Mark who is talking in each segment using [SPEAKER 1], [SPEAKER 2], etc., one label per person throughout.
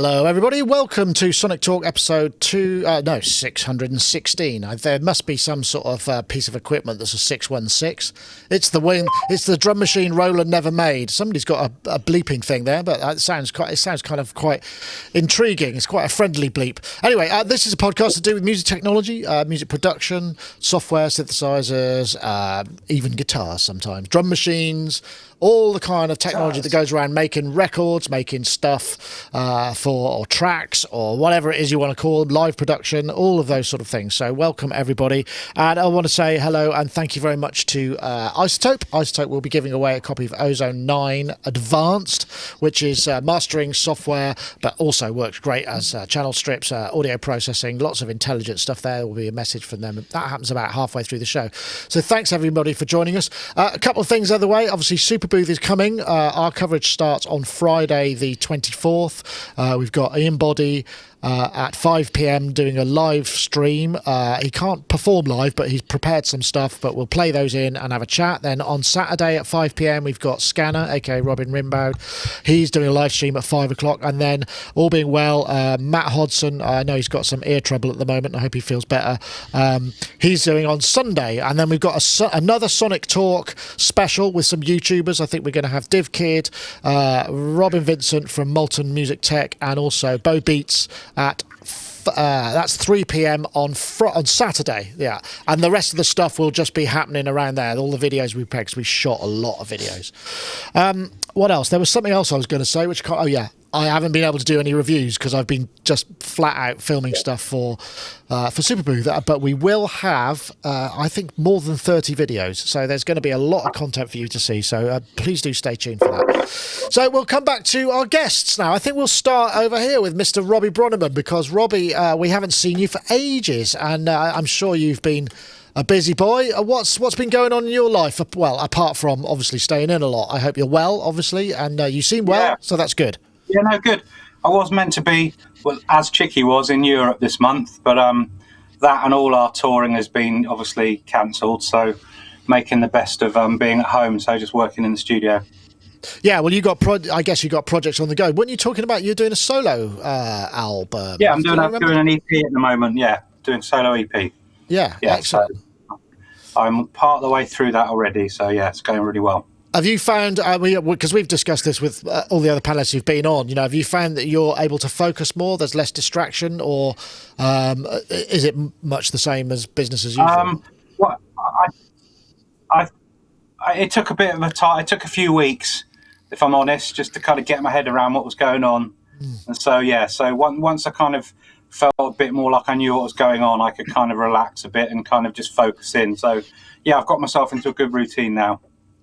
[SPEAKER 1] Hello, everybody. Welcome to Sonic Talk episode 616. There must be some sort of piece of equipment that's a 616. It's the drum machine Roland never made. Somebody's got a bleeping thing there, but it sounds kind of quite intriguing. It's quite a friendly bleep. Anyway, this is a podcast to do with music technology, music production, software, synthesizers, even guitars sometimes, drum machines, all the kind of technology that goes around making records, making stuff or tracks or whatever it is you want to call them, live production, all of those sort of things. So welcome, everybody. And I want to say hello and thank you very much to iZotope. iZotope will be giving away a copy of Ozone 9 Advanced, which is mastering software, but also works great as channel strips, audio processing, lots of intelligent stuff there. There will be a message from them. That happens about halfway through the show. So thanks, everybody, for joining us. A couple of things other way. Obviously, Superbooth is coming. Our coverage starts on Friday the 24th. We've got Ian Boddy at 5 p.m. doing a live stream. He can't perform live, but he's prepared some stuff, but we'll play those in and have a chat. Then on Saturday at 5 p.m. we've got Scanner, aka Robin Rimbaud. He's doing a live stream at 5 o'clock, and then all being well, Matt Hodson, I know he's got some ear trouble at the moment. I hope he feels better. He's doing on Sunday, and then we've got another Sonic Talk special with some YouTubers. I think we're going to have Div Kid, Robin Vincent from Molten Music Tech, and also Bo Beats at that's 3 p.m. on Saturday, yeah. And the rest of the stuff will just be happening around there. All the videos we picked, we shot a lot of videos. What else? There was something else I was going to say, which I haven't been able to do any reviews because I've been just flat out filming stuff for Superbooth. But we will have, I think, more than 30 videos. So there's going to be a lot of content for you to see. So please do stay tuned for that. So we'll come back to our guests now. I think we'll start over here with Mr. Robbie Bronnimann, because Robbie, we haven't seen you for ages, and I'm sure you've been a busy boy. What's been going on in your life? Well, apart from obviously staying in a lot. I hope you're well, obviously, and you seem well, so that's good.
[SPEAKER 2] Yeah, no, good. I was meant to be, well, as Chicky was, in Europe this month, but that and all our touring has been obviously cancelled, so making the best of being at home, so just working in the studio. Yeah,
[SPEAKER 1] well, I guess you got projects on the go. Weren't you talking about you're doing a solo album?
[SPEAKER 2] Yeah, I'm doing an EP at the moment, doing solo EP.
[SPEAKER 1] Yeah, excellent.
[SPEAKER 2] So I'm part of the way through that already, so yeah, it's going really well.
[SPEAKER 1] Have you found, because we've discussed this with all the other panelists who've been on, have you found that you're able to focus more, there's less distraction, or is it much the same as business as usual?
[SPEAKER 2] Well, it took a bit of a time, it took a few weeks, if I'm honest, just to kind of get my head around what was going on. And so, once I kind of felt a bit more like I knew what was going on, I could kind of relax a bit and kind of just focus in. So, I've got myself into a good routine now.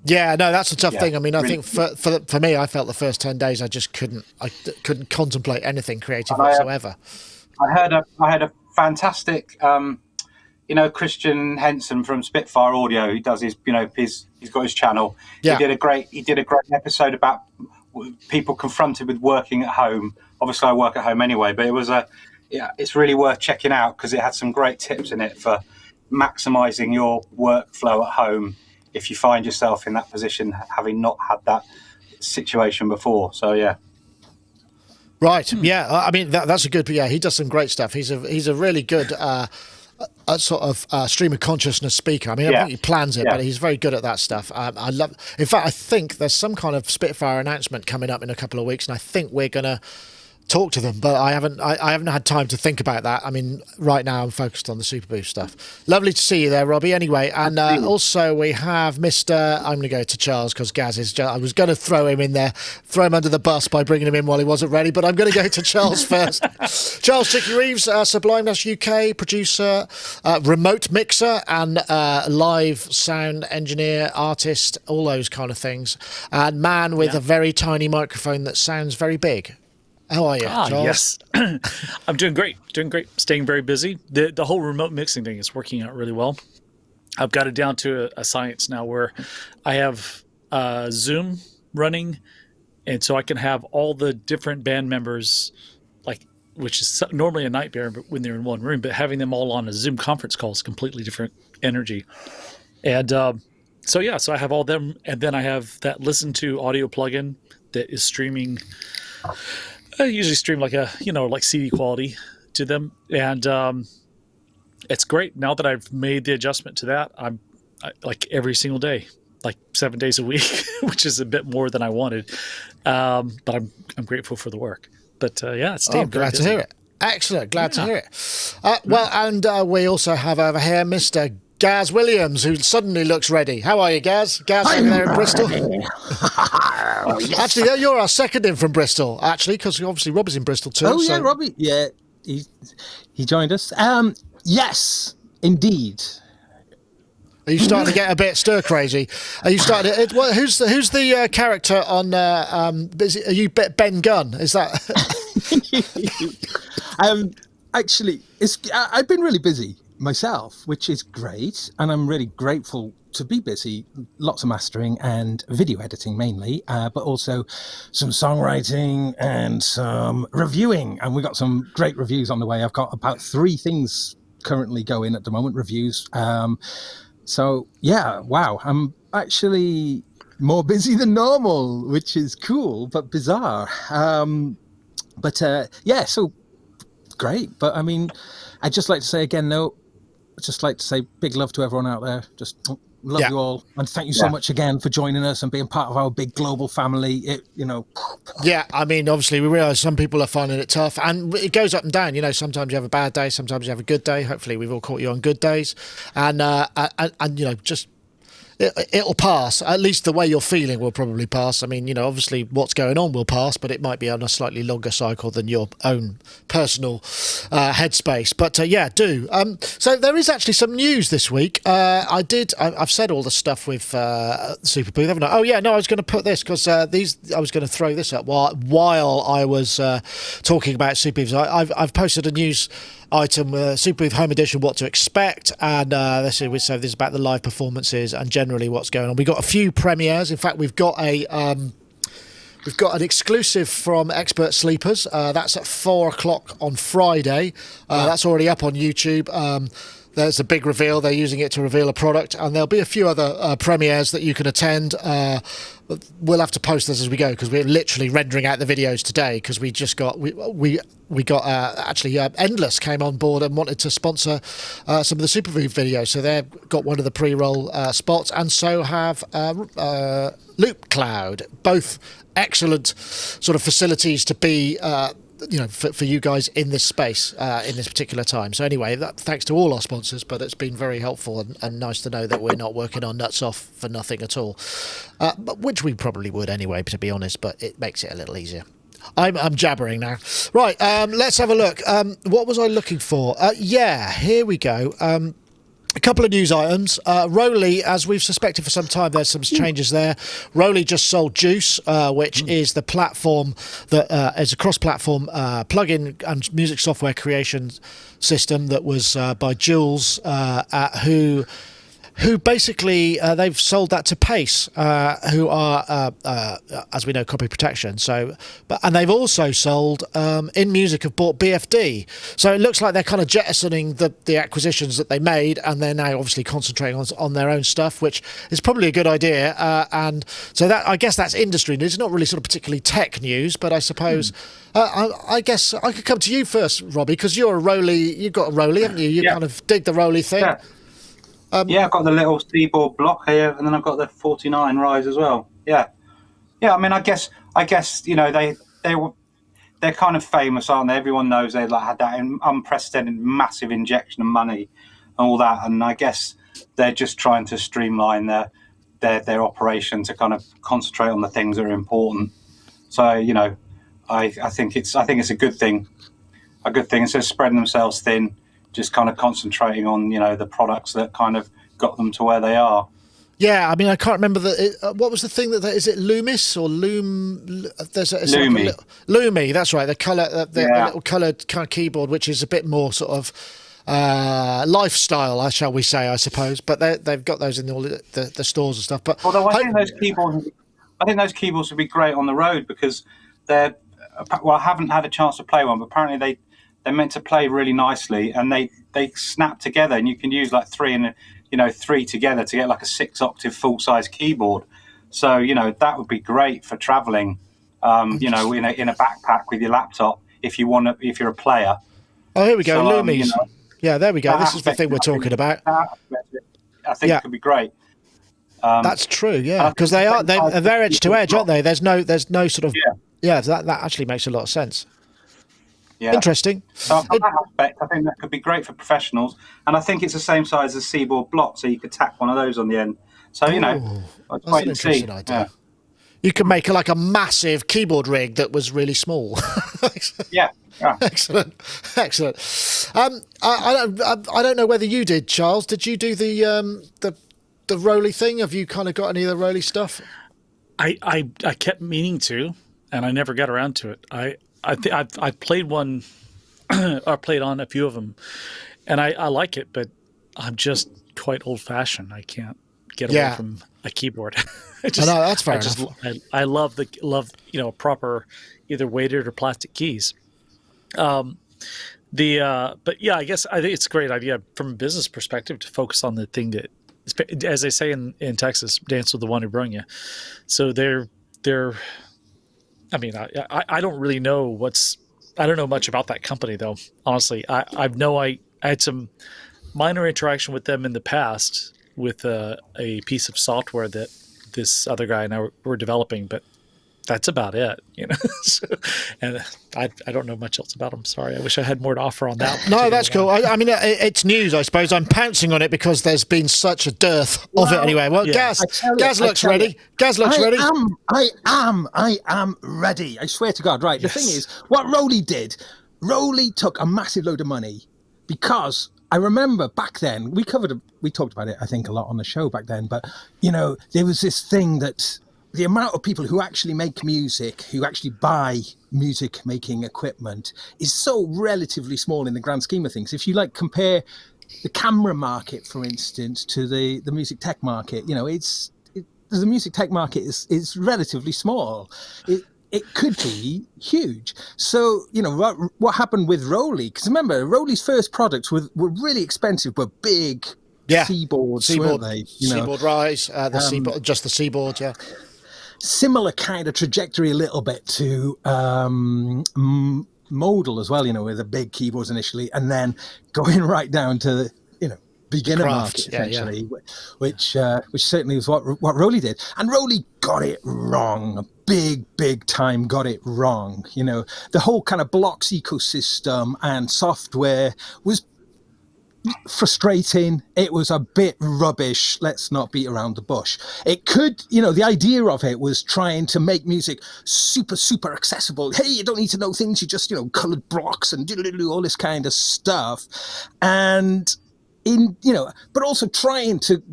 [SPEAKER 1] Yeah, no, that's a tough thing. I mean, really, I think for me, I felt the first 10 days I just couldn't contemplate anything creative whatsoever.
[SPEAKER 2] I heard a fantastic, Christian Henson from Spitfire Audio. He does he's got his channel. Yeah. He did a great episode about people confronted with working at home. Obviously, I work at home anyway, but it's really worth checking out because it had some great tips in it for maximising your workflow at home if you find yourself in that position, having not had that situation before. So, yeah.
[SPEAKER 1] Right. Yeah. I mean, that's a good. Yeah, he does some great stuff. He's a really good sort of stream of consciousness speaker. I mean, I think he plans it, but he's very good at that stuff. I love. In fact, I think there's some kind of Spitfire announcement coming up in a couple of weeks, and I think we're gonna talk to them, but I haven't had time to think about that. I mean, right now I'm focused on the Superbooth stuff. Lovely to see you there, Robbie. Anyway, and also we have Mr. I'm going to go to Charles because Gaz is. I was going to throw him in there, throw him under the bus by bringing him in while he wasn't ready, but I'm going to go to Charles first. Charles Chicky Reeves, Sublime UK producer, remote mixer, and live sound engineer, artist, all those kind of things, and man with a very tiny microphone that sounds very big. How are you, Charles?
[SPEAKER 3] Yes. I'm doing great. Staying very busy. The whole remote mixing thing is working out really well. I've got it down to a science now where I have Zoom running, and so I can have all the different band members, which is normally a nightmare when they're in one room, but having them all on a Zoom conference call is completely different energy. And so I have all them, and then I have that listen to audio plugin that is streaming I usually stream like CD quality to them, and it's great now that I've made the adjustment to that. I like every single day, like 7 days a week, which is a bit more than I wanted, but I'm grateful for the work. But it's staying.
[SPEAKER 1] I'm glad to hear it. Excellent, glad to hear it. Well, and we also have over here Mr. Gaz Williams, who suddenly looks ready. How are you, Gaz? Gaz over there in Bristol. Yes. Actually, you're our second in from Bristol, actually, because obviously Robbie's in Bristol too.
[SPEAKER 4] Oh, yeah, Robbie. Yeah, he joined us. Yes, indeed.
[SPEAKER 1] Are you starting to get a bit stir crazy? Are you starting to, who's the character on? Are you Ben Gunn? Is that?
[SPEAKER 4] Actually, I've been really busy myself, which is great, and I'm really grateful to be busy. Lots of mastering and video editing mainly, but also some songwriting and some reviewing. And we got some great reviews on the way. I've got about 3 things currently going at the moment, reviews. So yeah, wow, I'm actually more busy than normal, which is cool but bizarre. So great. But I mean, I'd just like to say again, I'd just like to say big love to everyone out there. Just love you all, and thank you so much again for joining us and being part of our big global family. Yeah,
[SPEAKER 1] I mean, obviously we realise some people are finding it tough, and it goes up and down. Sometimes you have a bad day, sometimes you have a good day. Hopefully, we've all caught you on good days, and just. It'll pass. At least the way you're feeling will probably pass. I mean, obviously what's going on will pass, but it might be on a slightly longer cycle than your own personal headspace. But do. So there is actually some news this week. I've said all the stuff with Superbooth, haven't I? Oh yeah, no, I was going to put this because I was going to throw this up while I was talking about Superbooth. I've posted a news item, Superbooth Home Edition, what to expect, and this is about the live performances and generally what's going on. We've got a few premieres. In fact, we've got an exclusive from Expert Sleepers. That's at 4:00 on Friday. That's already up on YouTube. There's a big reveal. They're using it to reveal a product, and there'll be a few other premieres that you can attend. We'll have to post this as we go because we're literally rendering out the videos today because we just got Endless came on board and wanted to sponsor some of the Superbooth videos, so they've got one of the pre-roll spots, and so have Loop Cloud, both excellent sort of facilities to be for you guys in this space in this particular time. So anyway, thanks to all our sponsors, but it's been very helpful and nice to know that we're not working on nuts off for nothing at all, but which we probably would anyway, to be honest, but it makes it a little easier. I'm jabbering now. Right, let's have a look. What was I looking for? Here we go. A couple of news items. ROLI, as we've suspected for some time, there's some changes there. ROLI just sold Juice, which is the platform that is a cross-platform plugin and music software creation system that was by Jules, who basically they've sold that to Pace, who are, as we know, copy protection. And they've also sold In Music have bought BFD. So it looks like they're kind of jettisoning the acquisitions that they made, and they're now obviously concentrating on their own stuff, which is probably a good idea. And so that, I guess, that's industry news. It's not really sort of particularly tech news, but I suppose. I guess I could come to you first, Robbie, because you're a ROLI. You've got a ROLI, haven't you? You kind of dig the ROLI thing.
[SPEAKER 2] Yeah. I've got the little Seaboard block here, and then I've got the 49 Rise as well. Yeah. I mean, I guess they're kind of famous, aren't they? Everyone knows they had that unprecedented, massive injection of money and all that, and I guess they're just trying to streamline their operation to kind of concentrate on the things that are important. So I think it's a good thing. Instead of spreading themselves thin, just kind of concentrating on the products that kind of got them to where they are.
[SPEAKER 1] Yeah, I mean, I can't remember what was the thing is it Loomis or Loom? There's
[SPEAKER 2] Loomy.
[SPEAKER 1] Loomy, that's right. The colour, the little coloured kind of keyboard, which is a bit more sort of lifestyle, shall we say? I suppose. But they've got those in all the stores and stuff. But
[SPEAKER 2] although I think those keyboards would be great on the road because they're. Well, I haven't had a chance to play one, but apparently they're meant to play really nicely, and they snap together, and you can use like three together to get like a 6-octave full-size keyboard. So that would be great for traveling. you know, in a backpack with your laptop if you're a player.
[SPEAKER 1] Oh, here we go,
[SPEAKER 2] So,
[SPEAKER 1] Loomies.
[SPEAKER 2] you know,
[SPEAKER 1] yeah, there we go. This is the
[SPEAKER 2] aspect,
[SPEAKER 1] thing we're talking about.
[SPEAKER 2] I think could be great.
[SPEAKER 1] That's true, yeah, because they're edge to edge, aren't they? There's no sort of that actually makes a lot of sense. Yeah, interesting.
[SPEAKER 2] So from that aspect, I think that could be great for professionals, and I think it's the same size as seaboard block, so you could tack one of those on the end. So you know,
[SPEAKER 1] that's an interesting idea. Yeah. You could make like a massive keyboard rig that was really small.
[SPEAKER 2] yeah.
[SPEAKER 1] Excellent. I don't know whether you did, Charles. Did you do the ROLI thing? Have you kind of got any of the ROLI stuff?
[SPEAKER 3] I kept meaning to, and I never got around to it. I played one, or played on a few of them, and I like it, but I'm just quite old fashioned. I can't get away from a keyboard.
[SPEAKER 1] I know, that's fair enough.
[SPEAKER 3] I love proper either weighted or plastic keys. But yeah, I guess I think it's a great idea from a business perspective to focus on the thing that, as they say in Texas, dance with the one who brung you. So they're. I mean, I don't really know I don't know much about that company though. Honestly, I had some minor interaction with them in the past with a piece of software that this other guy and I were developing, but that's about it, you know. And I don't know much else about them. Sorry, I wish I had more to offer on that.
[SPEAKER 1] No, that's cool. I mean, it's news, I suppose. I'm pouncing on it because there's been such a dearth of it anyway. Well, Gaz looks ready. Gaz looks ready.
[SPEAKER 4] I am ready. I swear to God. Right. Yes. The thing is, what ROLI did, ROLI took a massive load of money because I remember back then we talked about it, I think, a lot on the show back then. But you know, there was this thing that. The amount of people who actually make music, who actually buy music making equipment is so relatively small in the grand scheme of things. If you compare the camera market, for instance, to the music tech market, you know, the music tech market is relatively small. It could be huge. So, you know, what happened with ROLI? Because remember, ROLI's first products were really expensive, but big seaboards, weren't they?
[SPEAKER 1] Seaboard Rise, seaboard, just the seaboard, yeah.
[SPEAKER 4] Similar kind of trajectory a little bit to Modal as well, you know, with the big keyboards initially, and then going right down to, you know, beginner market essentially, which certainly was what ROLI did. And ROLI got it wrong, big time got it wrong. You know, the whole kind of blocks ecosystem and software was frustrating. It was a bit rubbish. Let's not beat around the bush. It could, you know, the idea of it was trying to make music super accessible. Hey, you don't need to know things. You just, you know, colored blocks and do all this kind of stuff. And but also trying to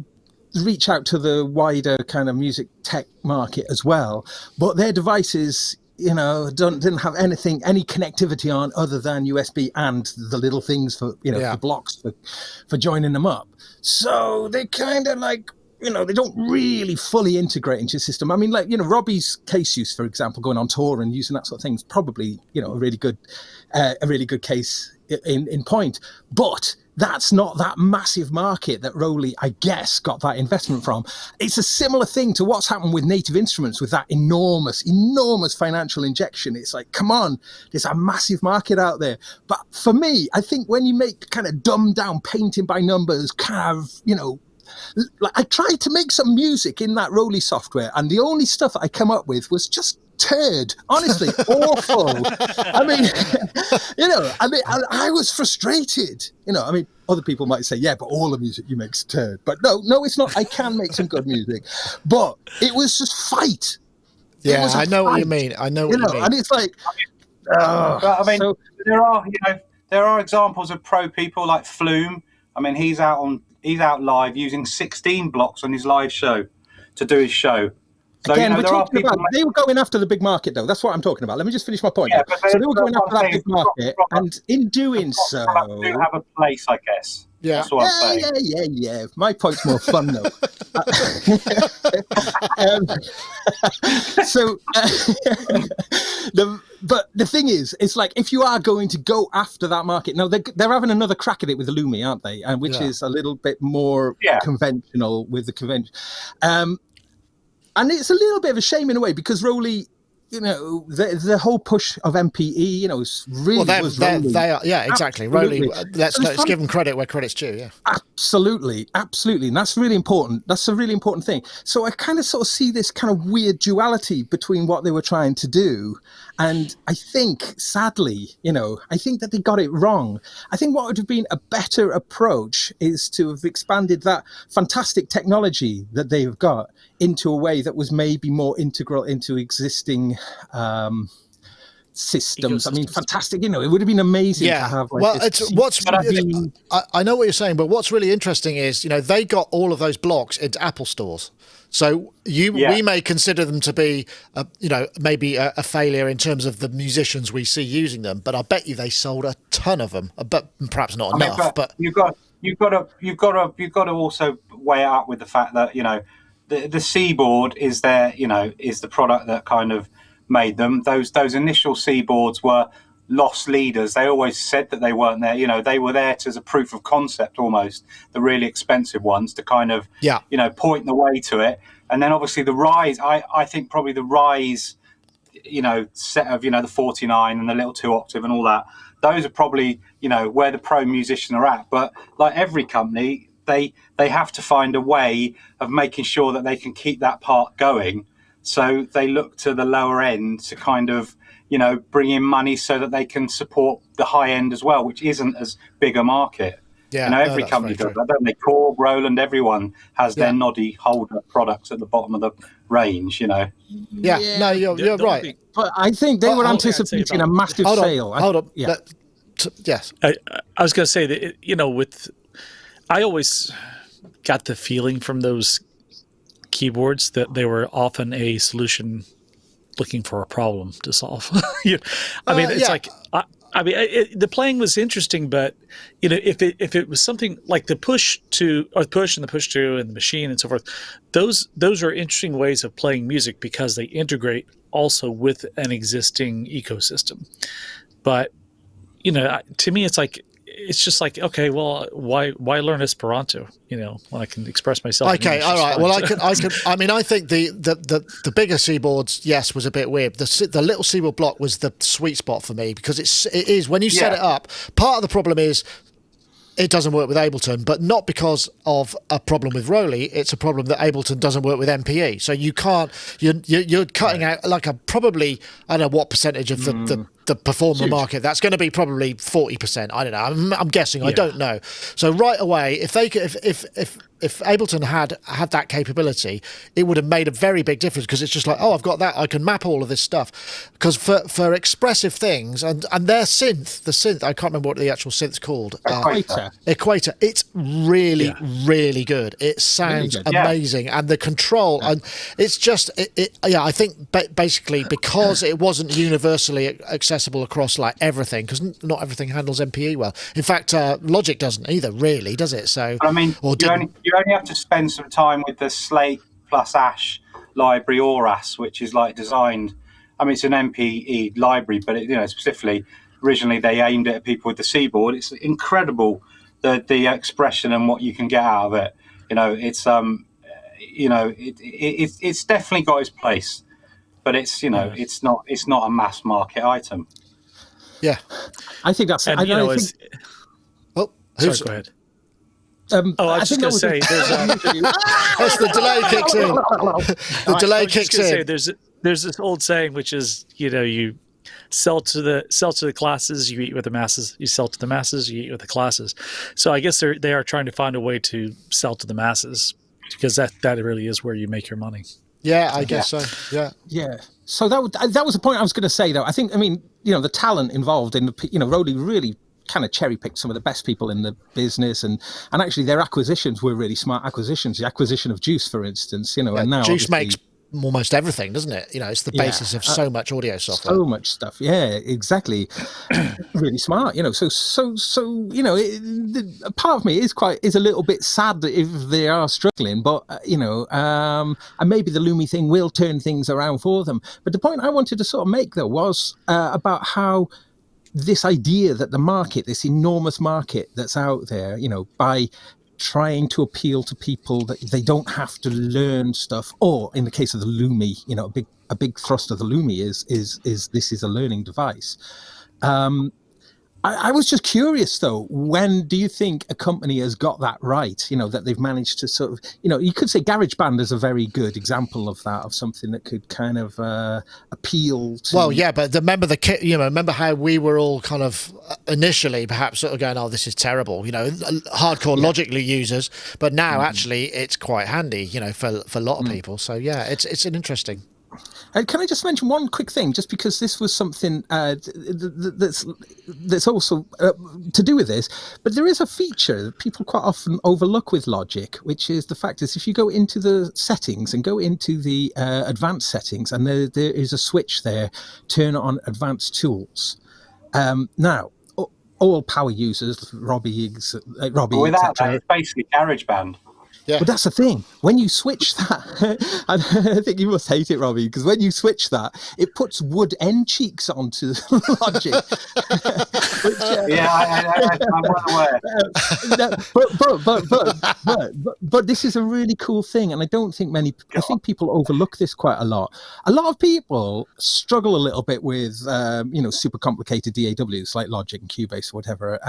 [SPEAKER 4] reach out to the wider kind of music tech market as well. But their devices, you know, didn't have any connectivity on other than USB and the little things for, you know, the blocks for joining them up. So they kind of you know, they don't really fully integrate into the system. I mean, you know, Robbie's case use, for example, going on tour and using that sort of thing is probably, you know, a really good case in point. But that's not that massive market that ROLI, I guess, got that investment from. It's a similar thing to what's happened with Native Instruments with that enormous financial injection. It's like, come on, there's a massive market out there. But for me, I think when you make kind of dumbed down painting by numbers, kind of, you know, I tried to make some music in that ROLI software, and the only stuff I come up with was just turd, honestly, awful. I mean, you know, I was frustrated. You know, I mean, other people might say, yeah, but all the music you make's turd. But no, it's not. I can make some good music, but it was just fight.
[SPEAKER 1] Yeah, I know what you mean. I know what you mean.
[SPEAKER 4] And it's like,
[SPEAKER 2] I mean, there are examples of pro people like Flume. I mean, he's out live using 16 blocks on his live show to do his show. So,
[SPEAKER 4] again,
[SPEAKER 2] you know,
[SPEAKER 4] they were going after the big market, though. That's what I'm talking about. Let me just finish my point. Yeah, so they were going after that big market, and in doing so,
[SPEAKER 2] they do have a place, I guess. Yeah, that's what I'm saying.
[SPEAKER 4] Yeah. My point's more fun, though. But the thing is, it's like if you are going to go after that market, now they're having another crack at it with the Lumi, aren't they? And which is a little bit more conventional with the convention. And it's a little bit of a shame in a way because ROLI the whole push of MPE, was really
[SPEAKER 1] they are, yeah, exactly. ROLI, let's give them credit where credit's due. Yeah,
[SPEAKER 4] absolutely, and that's really important. That's a really important thing. So I kind of sort of see this kind of weird duality between what they were trying to do, and I think, sadly, I think that they got it wrong. I think what would have been a better approach is to have expanded that fantastic technology that they've got into a way that was maybe more integral into existing systems. I mean, fantastic. It would have been amazing to have.
[SPEAKER 1] I know what you're saying, but what's really interesting is, they got all of those blocks into Apple stores. So we may consider them to be, maybe a failure in terms of the musicians we see using them, but I bet you they sold a ton of them, but perhaps not enough. But
[SPEAKER 2] you've got to also weigh it up with the fact that the Seaboard is is the product that kind of made them. Those initial Seaboards were lost leaders. They always said that they weren't there. They were there as a proof of concept almost, the really expensive ones, to kind of, point the way to it. And then obviously the rise, I think probably the rise, set of, the 49 and the little 2-octave and all that, those are probably, where the pro musicians are at. But like every company, they have to find a way of making sure that they can keep that part going. So they look to the lower end to kind of, bring in money so that they can support the high end as well, which isn't as big a market. Yeah, every company does that, don't they? Korg, Roland, everyone has their noddy holder products at the bottom of the range,
[SPEAKER 1] Yeah, no, you're right.
[SPEAKER 4] But I think they were anticipating a massive sale.
[SPEAKER 1] Hold on. Yeah. Yes.
[SPEAKER 3] I was going to say that, I always got the feeling from those keyboards that they were often a solution looking for a problem to solve. The playing was interesting, but if it was something like the push and the push to and the machine and so forth, those are interesting ways of playing music because they integrate also with an existing ecosystem. But to me, it's just like, okay, well, why learn Esperanto? When I can express myself.
[SPEAKER 1] Okay, all right. Well, I think the bigger Seaboards, yes, was a bit weird. The little Seaboard block was the sweet spot for me because it is when you set it up. Part of the problem is it doesn't work with Ableton, but not because of a problem with ROLI. It's a problem that Ableton doesn't work with MPE. So you can't. You're cutting out like probably, I don't know what percentage of the performer market. That's going to be probably 40%. I don't know. I'm guessing. Yeah. I don't know. So right away, if Ableton had that capability, it would have made a very big difference because it's just like, oh, I've got that. I can map all of this stuff. Because for expressive things and their synth, the synth, I can't remember what the actual synth's called. Equator. It's really, really good. It sounds really amazing. And the control, and it's just, I think basically because it wasn't universally accessible across like everything, because not everything handles MPE well. In fact, Logic doesn't either, really, does it? So,
[SPEAKER 2] I mean, you only have to spend some time with the Slate plus Ash library Auras, which is like designed. I mean, it's an MPE library, but specifically, originally they aimed it at people with the Seaboard. It's incredible the expression and what you can get out of it. It's it's definitely got its place, but it's it's not a mass market item.
[SPEAKER 1] Yeah,
[SPEAKER 4] I think that's.
[SPEAKER 3] And,
[SPEAKER 4] sorry,
[SPEAKER 3] go ahead. I was just going to say,
[SPEAKER 1] as the delay kicks in. The delay kicks in.
[SPEAKER 3] There's this old saying, which is, you sell to the classes, you eat with the masses. You sell to the masses, you eat with the classes. So I guess they are trying to find a way to sell to the masses because that really is where you make your money.
[SPEAKER 1] Yeah, I guess so.
[SPEAKER 4] Yeah. So that was the point I was going to say, though. The talent involved in ROLI really kind of cherry-picked some of the best people in the business, and actually their acquisitions were really smart acquisitions. The acquisition of Juice, for instance, and now
[SPEAKER 1] Juice makes almost everything, doesn't it? It's the basis of so much audio software.
[SPEAKER 4] So much stuff. Yeah, exactly. Really smart. So part of me is a little bit sad if they are struggling, but and maybe the Lumi thing will turn things around for them. But the point I wanted to sort of make though was about how this idea that the market, this enormous market that's out there, by trying to appeal to people that they don't have to learn stuff, or in the case of the Lumi, a big thrust of the Lumi is this is a learning device. I was just curious, though, when do you think a company has got that right? That they've managed to sort of, you could say GarageBand is a very good example of that, of something that could kind of appeal to...
[SPEAKER 1] Well, yeah, but remember how we were all kind of initially perhaps sort of going, oh, this is terrible, hardcore Logic users, but now actually it's quite handy, for a lot of people. So, yeah, it's an interesting...
[SPEAKER 4] Can I just mention one quick thing, just because this was something that's also to do with this, but there is a feature that people quite often overlook with Logic, which is the fact is if you go into the settings and go into the advanced settings, and there is a switch there, turn on advanced tools. Now, all power users, Robbie,
[SPEAKER 2] without that, it's basically GarageBand.
[SPEAKER 4] Yeah. But that's the thing. When you switch that, I think you must hate it, Robbie, because when you switch that, it puts wood end cheeks onto Logic. Which,
[SPEAKER 2] I'm well aware.
[SPEAKER 4] But this is a really cool thing, and I think people overlook this quite a lot. A lot of people struggle a little bit with, super complicated DAWs like Logic and Cubase or whatever,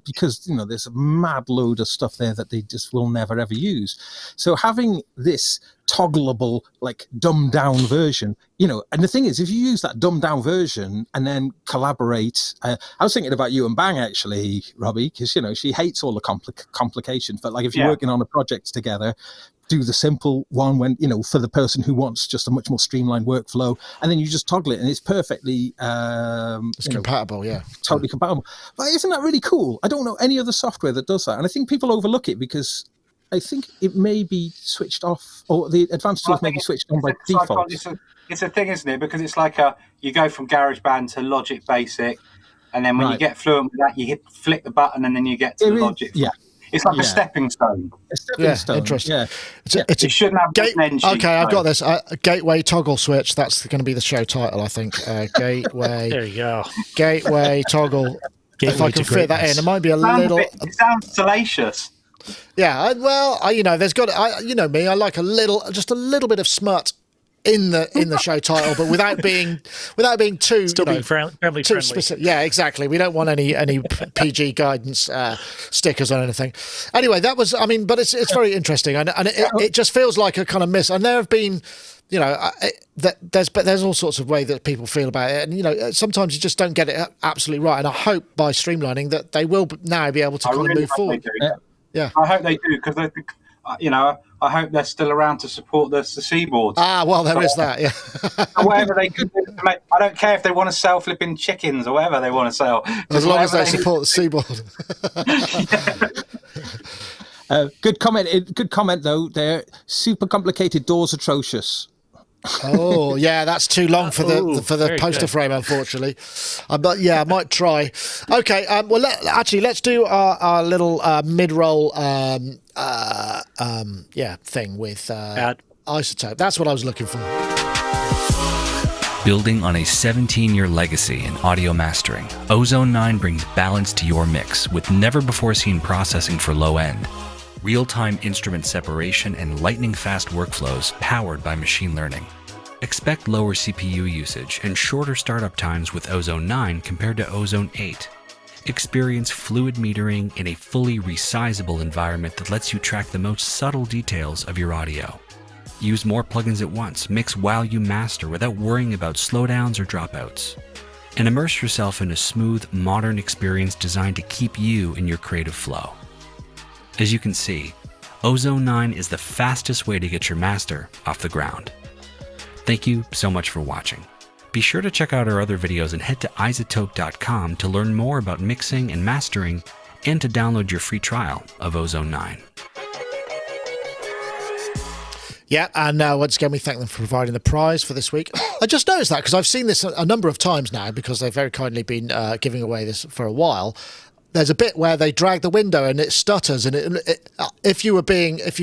[SPEAKER 4] because there's a mad load of stuff there that they just will never ever use. So having this toggleable, like dumbed down version, and the thing is, if you use that dumbed down version and then collaborate, I was thinking about you and Bang actually, Robbie, because she hates all the complications, but like if you're working on a project together, do the simple one when for the person who wants just a much more streamlined workflow, and then you just toggle it and it's perfectly
[SPEAKER 1] it's compatible,
[SPEAKER 4] totally compatible. But isn't that really cool? I don't know any other software that does that, and I think people overlook it because I think it may be switched off, or the advanced tools may be switched on by default.
[SPEAKER 2] It's a thing, isn't it? Because it's like you go from GarageBand to Logic Basic, and then when you get fluent with that, you flick the button, and then you get to the Logic.
[SPEAKER 4] Yeah.
[SPEAKER 2] It's like a stepping stone.
[SPEAKER 1] Interesting.
[SPEAKER 4] Yeah.
[SPEAKER 1] It
[SPEAKER 2] shouldn't have
[SPEAKER 1] okay, I've got this. Gateway toggle switch. That's going to be the show title, I think. Gateway.
[SPEAKER 3] There you go.
[SPEAKER 1] Gateway toggle. If I can fit that in, it might be a little.
[SPEAKER 2] It sounds salacious.
[SPEAKER 1] Yeah, there's got. Me. I like just a little bit of smut in the show title, but without being too
[SPEAKER 3] being family
[SPEAKER 1] too
[SPEAKER 3] friendly.
[SPEAKER 1] specific. Yeah, exactly. We don't want any PG guidance stickers on anything. Anyway, that was. But it's very interesting, and it just feels like a kind of miss. And there have been. There's all sorts of ways that people feel about it, and sometimes you just don't get it absolutely right. And I hope by streamlining that they will now be able to kind of move forward. Yeah,
[SPEAKER 2] I hope they do, because I hope they're still around to support the seaboards.
[SPEAKER 1] Well, there is that. Yeah,
[SPEAKER 2] whatever they can do to make, I don't care if they want to sell flipping chickens or whatever they want to sell,
[SPEAKER 1] as long as they support the seaboard.
[SPEAKER 4] Good comment though. They're super complicated doors, atrocious.
[SPEAKER 1] Oh yeah, that's too long for the poster frame, unfortunately. But yeah, I might try. Okay, well let's do our little mid-roll thing with iZotope. That's what I was looking for.
[SPEAKER 5] Building on a 17-year legacy in audio mastering, Ozone 9 brings balance to your mix with never-before-seen processing for low end, real-time instrument separation, and lightning-fast workflows powered by machine learning. Expect lower CPU usage and shorter startup times with Ozone 9 compared to Ozone 8. Experience fluid metering in a fully resizable environment that lets you track the most subtle details of your audio. Use more plugins at once, mix while you master without worrying about slowdowns or dropouts. And immerse yourself in a smooth, modern experience designed to keep you in your creative flow. As you can see, Ozone 9 is the fastest way to get your master off the ground. Thank you so much for watching. Be sure to check out our other videos and head to iZotope.com to learn more about mixing and mastering and to download your free trial of Ozone 9.
[SPEAKER 1] Yeah, and once again, we thank them for providing the prize for this week. I just noticed that because I've seen this a number of times now because they've very kindly been giving away this for a while. there's a bit where they drag the window and it stutters, and if you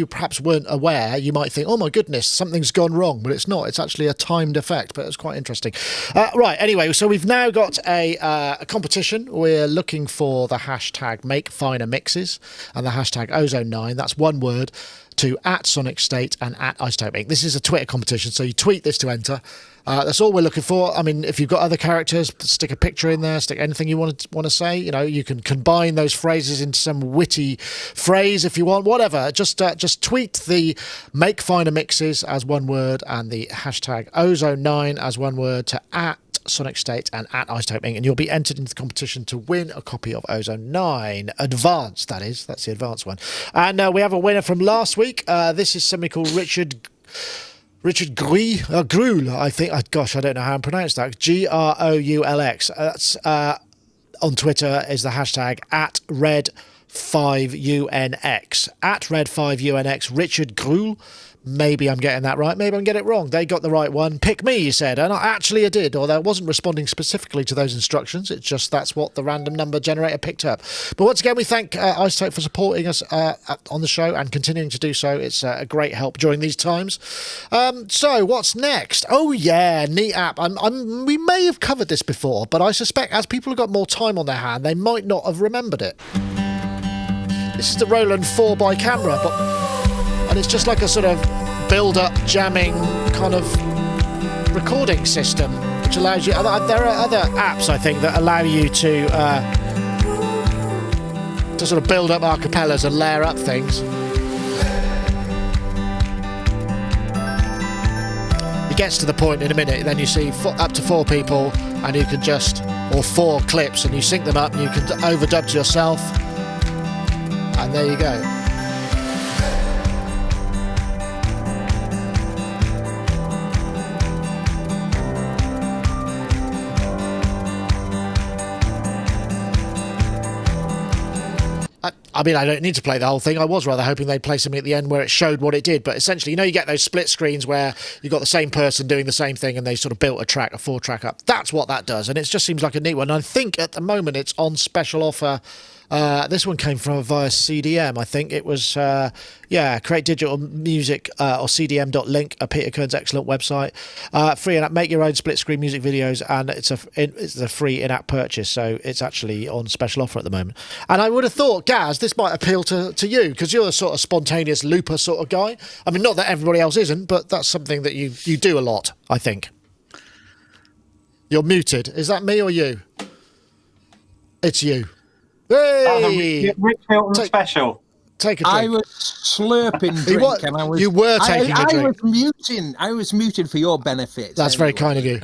[SPEAKER 1] perhaps weren't aware, you might think, oh my goodness, something's gone wrong, but it's not. It's actually a timed effect, but it's quite interesting. Right, anyway, so we've now got a competition. We're looking for the hashtag Make Finer Mixes and the hashtag Ozone9. That's one word to @Sonicstate and @iZotope Inc. This is a Twitter competition, so you tweet this to enter. That's all we're looking for. I mean, if you've got other characters, stick a picture in there, stick anything you want to say. You know, you can combine those phrases into some witty phrase if you want, whatever. Just tweet the Make Finer Mixes as one word and the hashtag Ozone9 as one word to @Sonicstate and @iZotope Inc. and you'll be entered into the competition to win a copy of Ozone 9 Advanced, that is. That's the advanced one. And we have a winner from last week. This is somebody called Richard Groul, I think. Gosh, I don't know how to pronounce that. GROULX. That's on Twitter is the hashtag @Red5UNX. @Red5UNX, Richard Groul. Maybe I'm getting that right. Maybe I'm getting it wrong. They got the right one. Pick me, you said. And I did, although I wasn't responding specifically to those instructions. It's just that's what the random number generator picked up. But once again, we thank iZotope for supporting us on the show and continuing to do so. It's a great help during these times. So what's next? Oh, yeah, neat app. We may have covered this before, but I suspect as people have got more time on their hand, they might not have remembered it. This is the Roland 4x camera, and it's just like a sort of build-up jamming kind of recording system, which allows you. There are other apps, I think, that allow you to sort of build up acapellas and layer up things. It gets to the point in a minute, then you see up to 4 people, and you can or 4 clips, and you sync them up, and you can overdub to yourself, and there you go. I mean, I don't need to play the whole thing. I was rather hoping they'd play something at the end where it showed what it did. But essentially, you get those split screens where you've got the same person doing the same thing and they sort of built a 4-track up. That's what that does. And it just seems like a neat one. I think at the moment it's on special offer. This one came from via CDM. I think it was, Create Digital Music or CDM.link, Peter Kern's excellent website. Free in-app, make your own split-screen music videos, and it's a free in-app purchase, so it's actually on special offer at the moment. And I would have thought, Gaz, this might appeal to you, because you're a sort of spontaneous looper sort of guy. I mean, not that everybody else isn't, but that's something that you do a lot, I think. You're muted. Is that me or you? It's you. Hey!
[SPEAKER 2] Rich Hilton special.
[SPEAKER 1] Take a drink.
[SPEAKER 4] I was slurping drink, and I was.
[SPEAKER 1] You were taking a drink.
[SPEAKER 4] I was muted for your benefit.
[SPEAKER 1] That's very kind of you.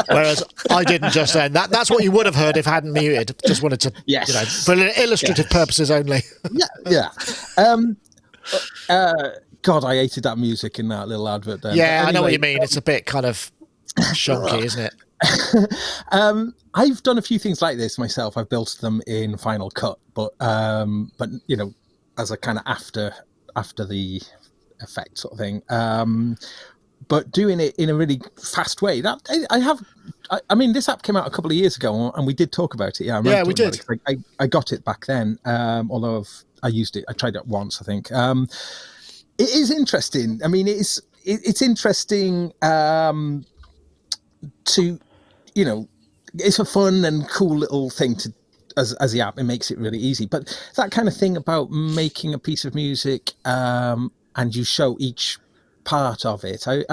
[SPEAKER 1] Whereas I didn't just then. That's what you would have heard if I hadn't muted. Just wanted to,
[SPEAKER 4] yes,
[SPEAKER 1] for illustrative purposes only.
[SPEAKER 4] Yeah. God, I hated that music in that little advert there.
[SPEAKER 1] Yeah, anyway, I know what you mean. It's a bit kind of shonky, isn't it?
[SPEAKER 4] I've done a few things like this myself. I've built them in Final Cut, but as a kind of after the effect sort of thing. But doing it in a really fast way. I mean, this app came out a couple of years ago, and we did talk about it. Yeah,
[SPEAKER 1] we did.
[SPEAKER 4] I got it back then, although I used it. I tried it once, I think. It is interesting. I mean, it's interesting to, it's a fun and cool little thing to as the app. It makes it really easy. But that kind of thing about making a piece of music and you show each part of it. I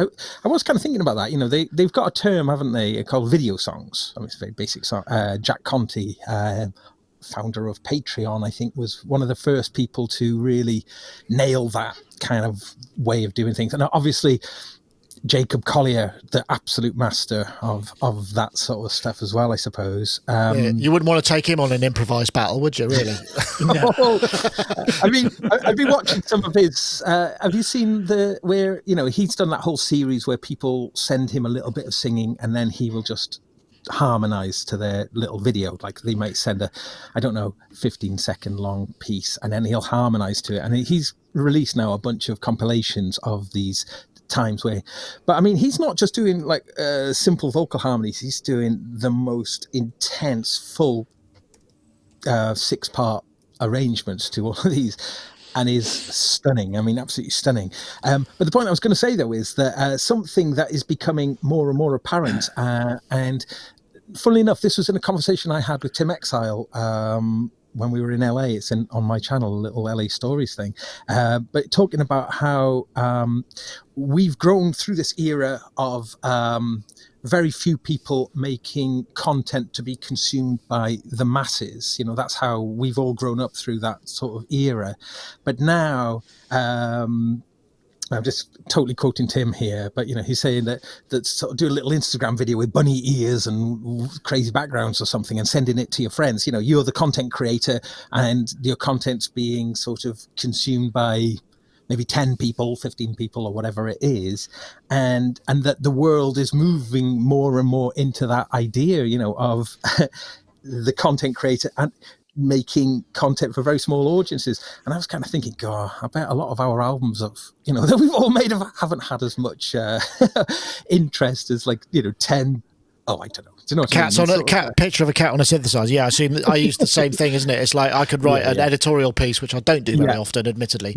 [SPEAKER 4] was kind of thinking about that. They've got a term, haven't they, called video songs. I mean, it's a very basic song. Jack Conte, founder of Patreon, I think, was one of the first people to really nail that kind of way of doing things. And obviously Jacob Collier, the absolute master of that sort of stuff as well, I suppose.
[SPEAKER 1] You wouldn't want to take him on an improvised battle, would you, really?
[SPEAKER 4] No. I mean, I've been watching some of his... have you seen where he's done that whole series where people send him a little bit of singing and then he will just harmonize to their little video? Like they might send 15-second long piece and then he'll harmonize to it. And he's released now a bunch of compilations of these times where, but I mean, he's not just doing like simple vocal harmonies. He's doing the most intense, full 6-part arrangements to all of these, and is stunning. I mean, absolutely stunning. But the point I was going to say, though, is that something that is becoming more and more apparent, and funnily enough, this was in a conversation I had with Tim Exile when we were in LA. It's on my channel, a little LA Stories thing. But talking about how we've grown through this era of very few people making content to be consumed by the masses. You know, that's how we've all grown up through that sort of era. But now, I'm just totally quoting Tim here, but, you know, he's saying that sort of do a little Instagram video with bunny ears and crazy backgrounds or something and sending it to your friends. You know, you're the content creator and your content's being sort of consumed by maybe 10 people, 15 people, or whatever it is, and that the world is moving more and more into that idea, you know, of the content creator and making content for very small audiences. And I was kind of thinking, God, I bet a lot of our albums of, you know, that we've all made haven't had as much interest as, like, you know, 10. Oh, I don't know. Do you know what
[SPEAKER 1] Cats
[SPEAKER 4] I mean?
[SPEAKER 1] on a cat, picture of a cat on a synthesizer. Yeah, I use the same thing, isn't it? It's like I could write an editorial piece, which I don't do very often, admittedly,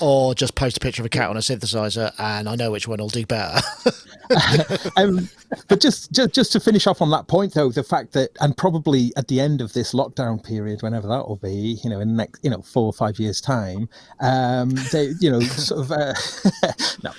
[SPEAKER 1] or just post a picture of a cat on a synthesizer, and I know which one will do better.
[SPEAKER 4] But just to finish off on that point, though, the fact that, and probably at the end of this lockdown period, whenever that will be, you know, in the next, you know, 4 or 5 years' time, they, you know, sort of, no.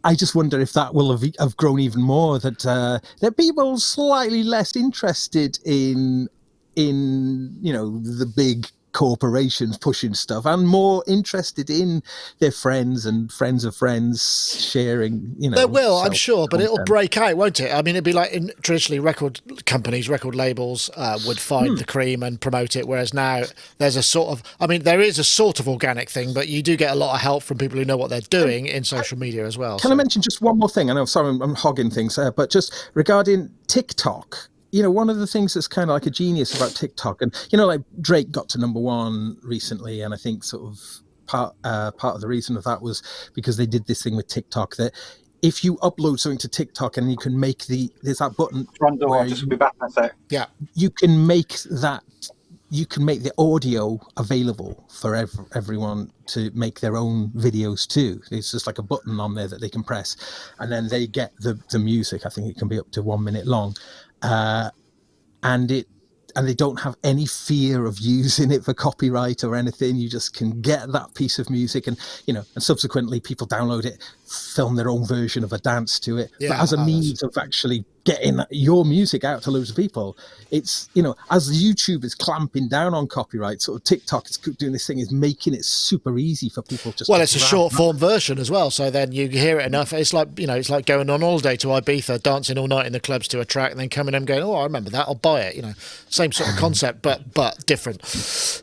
[SPEAKER 4] I just wonder if that will have grown even more, that people slightly less interested in you know, the big corporations pushing stuff and more interested in their friends and friends of friends sharing, you know.
[SPEAKER 1] There will, I'm sure, but it'll break out, won't it? I mean, it'd be like traditionally record companies, record labels would find the cream and promote it, whereas now there's a sort of, I mean, there is a sort of organic thing, but you do get a lot of help from people who know what they're doing in social media as well.
[SPEAKER 4] Can I mention just one more thing? I know, sorry, I'm hogging things, but just regarding TikTok. You know, one of the things that's kind of like a genius about TikTok, and, you know, like Drake got to #1 recently, and I think sort of part of the reason of that was because they did this thing with TikTok that if you upload something to TikTok and you can make there's that button.
[SPEAKER 2] Front door, I'll just be back in a sec.
[SPEAKER 1] Yeah.
[SPEAKER 4] You can make the audio available for everyone to make their own videos too. It's just like a button on there that they can press, and then they get the music. I think it can be up to 1 minute long. And they don't have any fear of using it for copyright or anything. You just can get that piece of music, and, you know, and subsequently people download it, film their own version of a dance to it. But as a means of actually getting your music out to loads of people, it's, you know, as YouTube is clamping down on copyright, sort of TikTok is doing this thing, is making it super easy for people just
[SPEAKER 1] it's a short form version as well, so then you hear it enough. It's like, you know, it's like going on holiday to Ibiza, dancing all night in the clubs to a track, and then coming home going, oh, I remember that, I'll buy it. You know, same sort of concept, but different.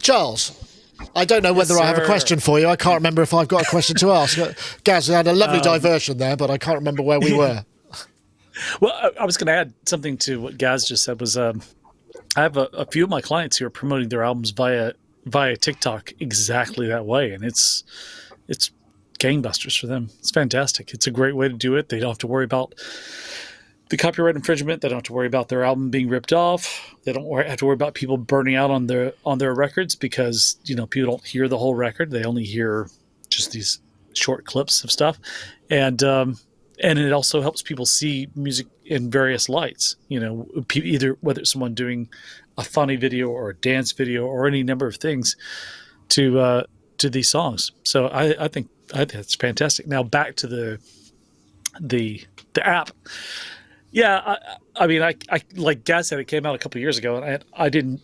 [SPEAKER 1] Charles, I don't know whether I have a question for you. I can't remember if I've got a question to ask. Gaz had a lovely diversion there, but I can't remember where we were.
[SPEAKER 3] Well, I was going to add something to what Gaz just said. Was I have a few of my clients who are promoting their albums via TikTok exactly that way, and it's gangbusters for them. It's fantastic. It's a great way to do it. They don't have to worry about the copyright infringement. They don't have to worry about their album being ripped off. They don't have to worry about people burning out on their records, because, you know, people don't hear the whole record. They only hear just these short clips of stuff. And it also helps people see music in various lights, you know, either whether it's someone doing a funny video or a dance video or any number of things to these songs. So I think that's fantastic. Now back to the app. Yeah, I mean, I like Gaz said, it came out a couple of years ago, and I couldn't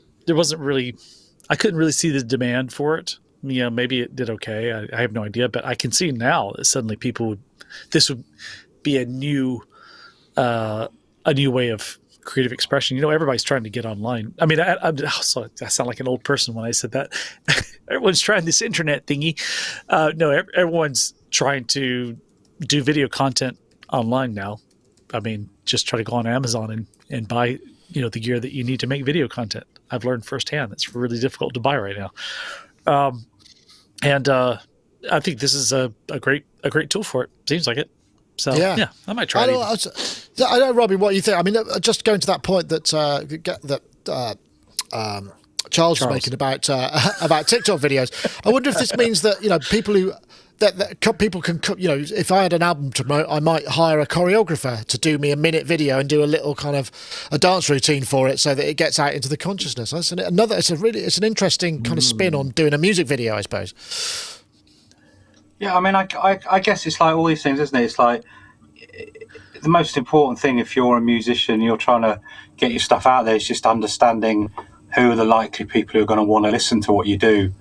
[SPEAKER 3] really see the demand for it. You know, maybe it did okay. I have no idea, but I can see now that suddenly this would be a new way of creative expression. You know, everybody's trying to get online. I mean, I sound like an old person when I said that. Everyone's trying this internet thingy. No, everyone's trying to do video content online now. I mean, just try to go on Amazon and buy, you know, the gear that you need to make video content. I've learned firsthand it's really difficult to buy right now. I think this is a great tool for it. Seems like it. So yeah, I might try it.
[SPEAKER 1] I know, Robbie, what you think. I mean, just going to that point that Charles was making about TikTok videos. I wonder if this means that, you know, people who that people can, you know, if I had an album to promote, I might hire a choreographer to do me a minute video and do a little kind of a dance routine for it, so that it gets out into the consciousness. That's it's an interesting kind of spin on doing a music video, I suppose.
[SPEAKER 2] Yeah, I mean, I guess it's like all these things, isn't it? It's like the most important thing if you're a musician, you're trying to get your stuff out there, is just understanding who are the likely people who are going to want to listen to what you do,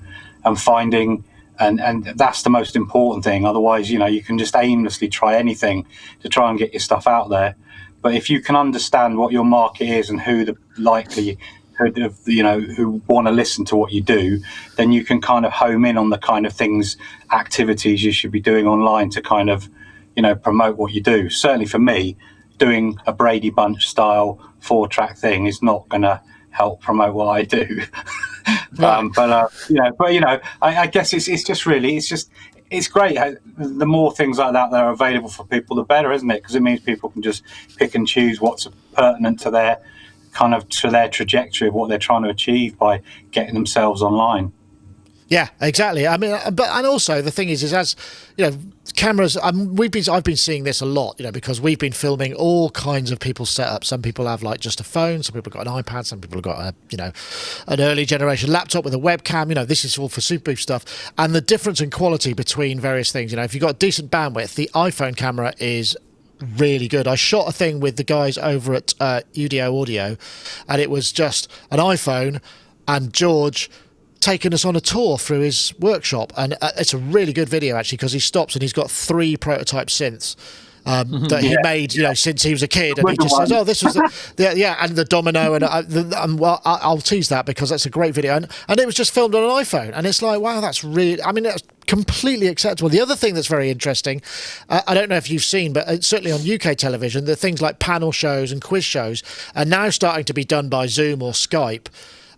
[SPEAKER 2] and finding. And that's the most important thing. Otherwise, you know, you can just aimlessly try anything to try and get your stuff out there. But if you can understand what your market is and who the likely, who want to listen to what you do, then you can kind of home in on the kind of things, activities you should be doing online to kind of, you know, promote what you do. Certainly for me, doing a Brady Bunch style 4-track thing is not going to help promote what I do. I guess it's great. The more things like that are available for people, the better, isn't it? Because it means people can just pick and choose what's pertinent to their trajectory of what they're trying to achieve by getting themselves online.
[SPEAKER 1] Yeah, exactly. I mean, and also the thing is as you know, cameras. I've been seeing this a lot, you know, because we've been filming all kinds of people's setups. Some people have like just a phone. Some people have got an iPad. Some people have got an early generation laptop with a webcam. You know, this is all for Superbooth stuff. And the difference in quality between various things. You know, if you've got decent bandwidth, the iPhone camera is really good. I shot a thing with the guys over at Udio Audio, and it was just an iPhone and George taken us on a tour through his workshop, and it's a really good video actually, because he stops and he's got 3 prototype synths that he made, you know, since he was a kid, and he just says, "Oh, this was and the domino," and well, I'll tease that because that's a great video, and it was just filmed on an iPhone, and it's like, wow, that's really, I mean, that's completely acceptable. The other thing that's very interesting, I don't know if you've seen, but certainly on UK television, the things like panel shows and quiz shows are now starting to be done by Zoom or Skype.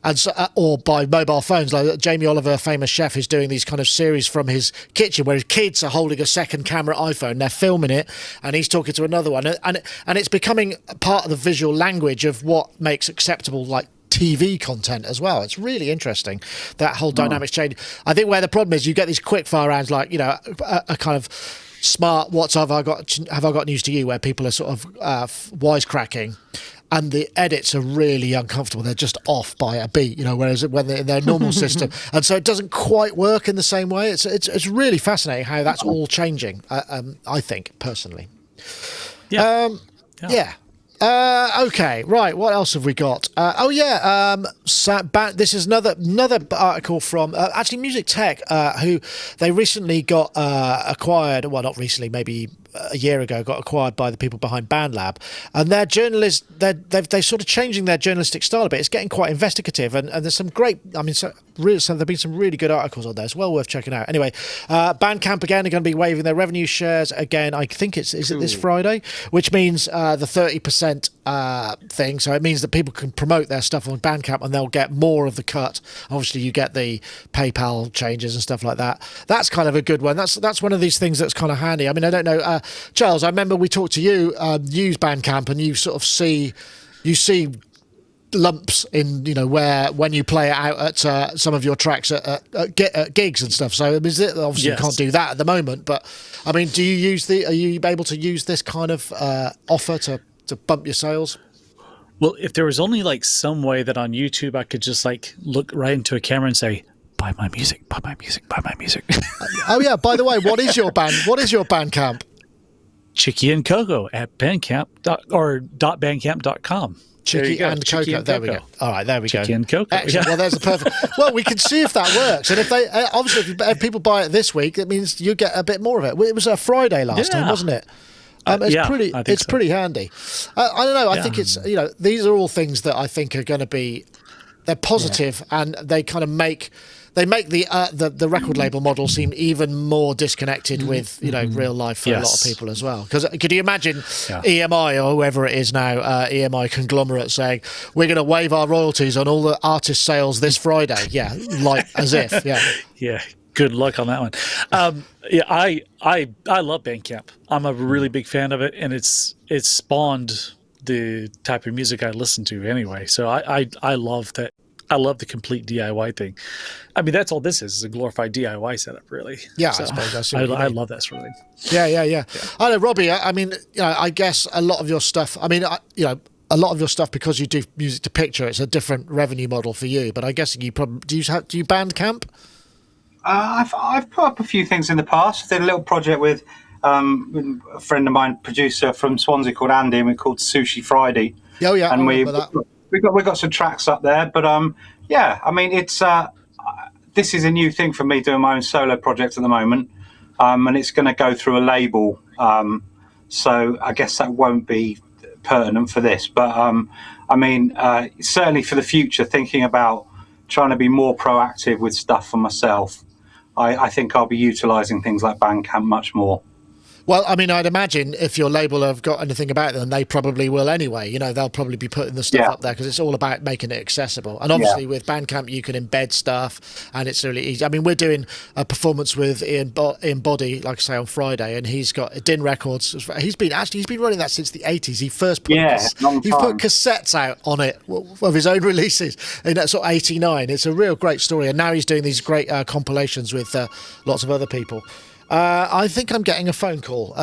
[SPEAKER 1] And so, or by mobile phones, like Jamie Oliver, famous chef, is doing these kind of series from his kitchen where his kids are holding a second camera iPhone, they're filming it, and he's talking to another one, and it's becoming part of the visual language of what makes acceptable, like, TV content as well. It's really interesting, that whole dynamics change. I think where the problem is, you get these quick fire rounds, like, you know, a kind of smart "what's have I got news to you," where people are sort of wisecracking. And the edits are really uncomfortable. They're just off by a beat, you know, whereas when they're in their normal system. And so it doesn't quite work in the same way. It's really fascinating how that's all changing, I think, personally. Yeah. Okay, right. What else have we got? This is another article from actually Music Tech, who they recently got acquired. Well, not recently, maybe a year ago, got acquired by the people behind BandLab, and their journalists, they're sort of changing their journalistic style a bit. It's getting quite investigative, and there's some great, I mean, there've been some really good articles on there. It's well worth checking out. Anyway, Bandcamp again are going to be waiving their revenue shares again. I think is it this Friday, which means the 30% thing. So it means that people can promote their stuff on Bandcamp and they'll get more of the cut. Obviously, you get the PayPal changes and stuff like that. That's kind of a good one. That's one of these things that's kind of handy. I mean, I don't know, Charles. I remember we talked to you. Use Bandcamp, and you sort of see lumps in, you know, when you play it out at some of your tracks at gigs and stuff. So obviously you can't do that at the moment. But I mean, are you able to use this kind of offer to bump your sales?
[SPEAKER 3] Well, if there was only like some way that on YouTube I could just like look right into a camera and say, "Buy my music, buy my music, buy my music."
[SPEAKER 1] Oh yeah. By the way, what is your Bandcamp?
[SPEAKER 3] Chicky and Coco at Bandcamp.com.
[SPEAKER 1] Chicky and Coco. There we go. All right, there we go.
[SPEAKER 3] Chicky and Coco.
[SPEAKER 1] Excellent. Well, there's a perfect. Well, we can see if that works. And if they obviously, if people buy it this week, it means you get a bit more of it. It was a Friday last time, wasn't it? It's pretty handy. I don't know. I think it's, you know, these are all things that I think are going to be, they're positive, and they kind of make the record label model seem even more disconnected with, you know, real life for a lot of people as well. Because could you imagine EMI or whoever it is now, EMI conglomerate, saying, "We're going to waive our royalties on all the artist sales this Friday"? Yeah, like as if,
[SPEAKER 3] Good luck on that one. Yeah, I love Bandcamp. I'm a really big fan of it, and it's spawned the type of music I listen to anyway. So I love that. I love the complete DIY thing. I mean, that's all this is a glorified DIY setup, really.
[SPEAKER 1] Yeah,
[SPEAKER 3] so
[SPEAKER 1] I suppose that's
[SPEAKER 3] I love that sort of thing.
[SPEAKER 1] Yeah. I know, Robbie. I mean, I guess a lot of your stuff. I mean, a lot of your stuff, because you do music to picture, it's a different revenue model for you. But I guess you probably do you Bandcamp?
[SPEAKER 2] I've put up a few things in the past. I did a little project with a friend of mine, producer from Swansea called Andy, and we called Sushi Friday.
[SPEAKER 1] Oh yeah,
[SPEAKER 2] and we got some tracks up there. But yeah, I mean, it's this is a new thing for me, doing my own solo project at the moment, and it's going to go through a label. So I guess that won't be pertinent for this, but I mean, certainly for the future, thinking about trying to be more proactive with stuff for myself, I think I'll be utilising things like Bandcamp much more.
[SPEAKER 1] Well, I mean, I'd imagine if your label have got anything about them, they probably will anyway. You know, they'll probably be putting the stuff up there because it's all about making it accessible. And obviously with Bandcamp, you can embed stuff and it's really easy. I mean, we're doing a performance with Ian Body, like I say, on Friday, and he's got Din Records. He's been running that since the 80s. He first put, he put cassettes out on it of his own releases in that sort of 89. It's a real great story. And now he's doing these great compilations with lots of other people. I think I'm getting a phone call.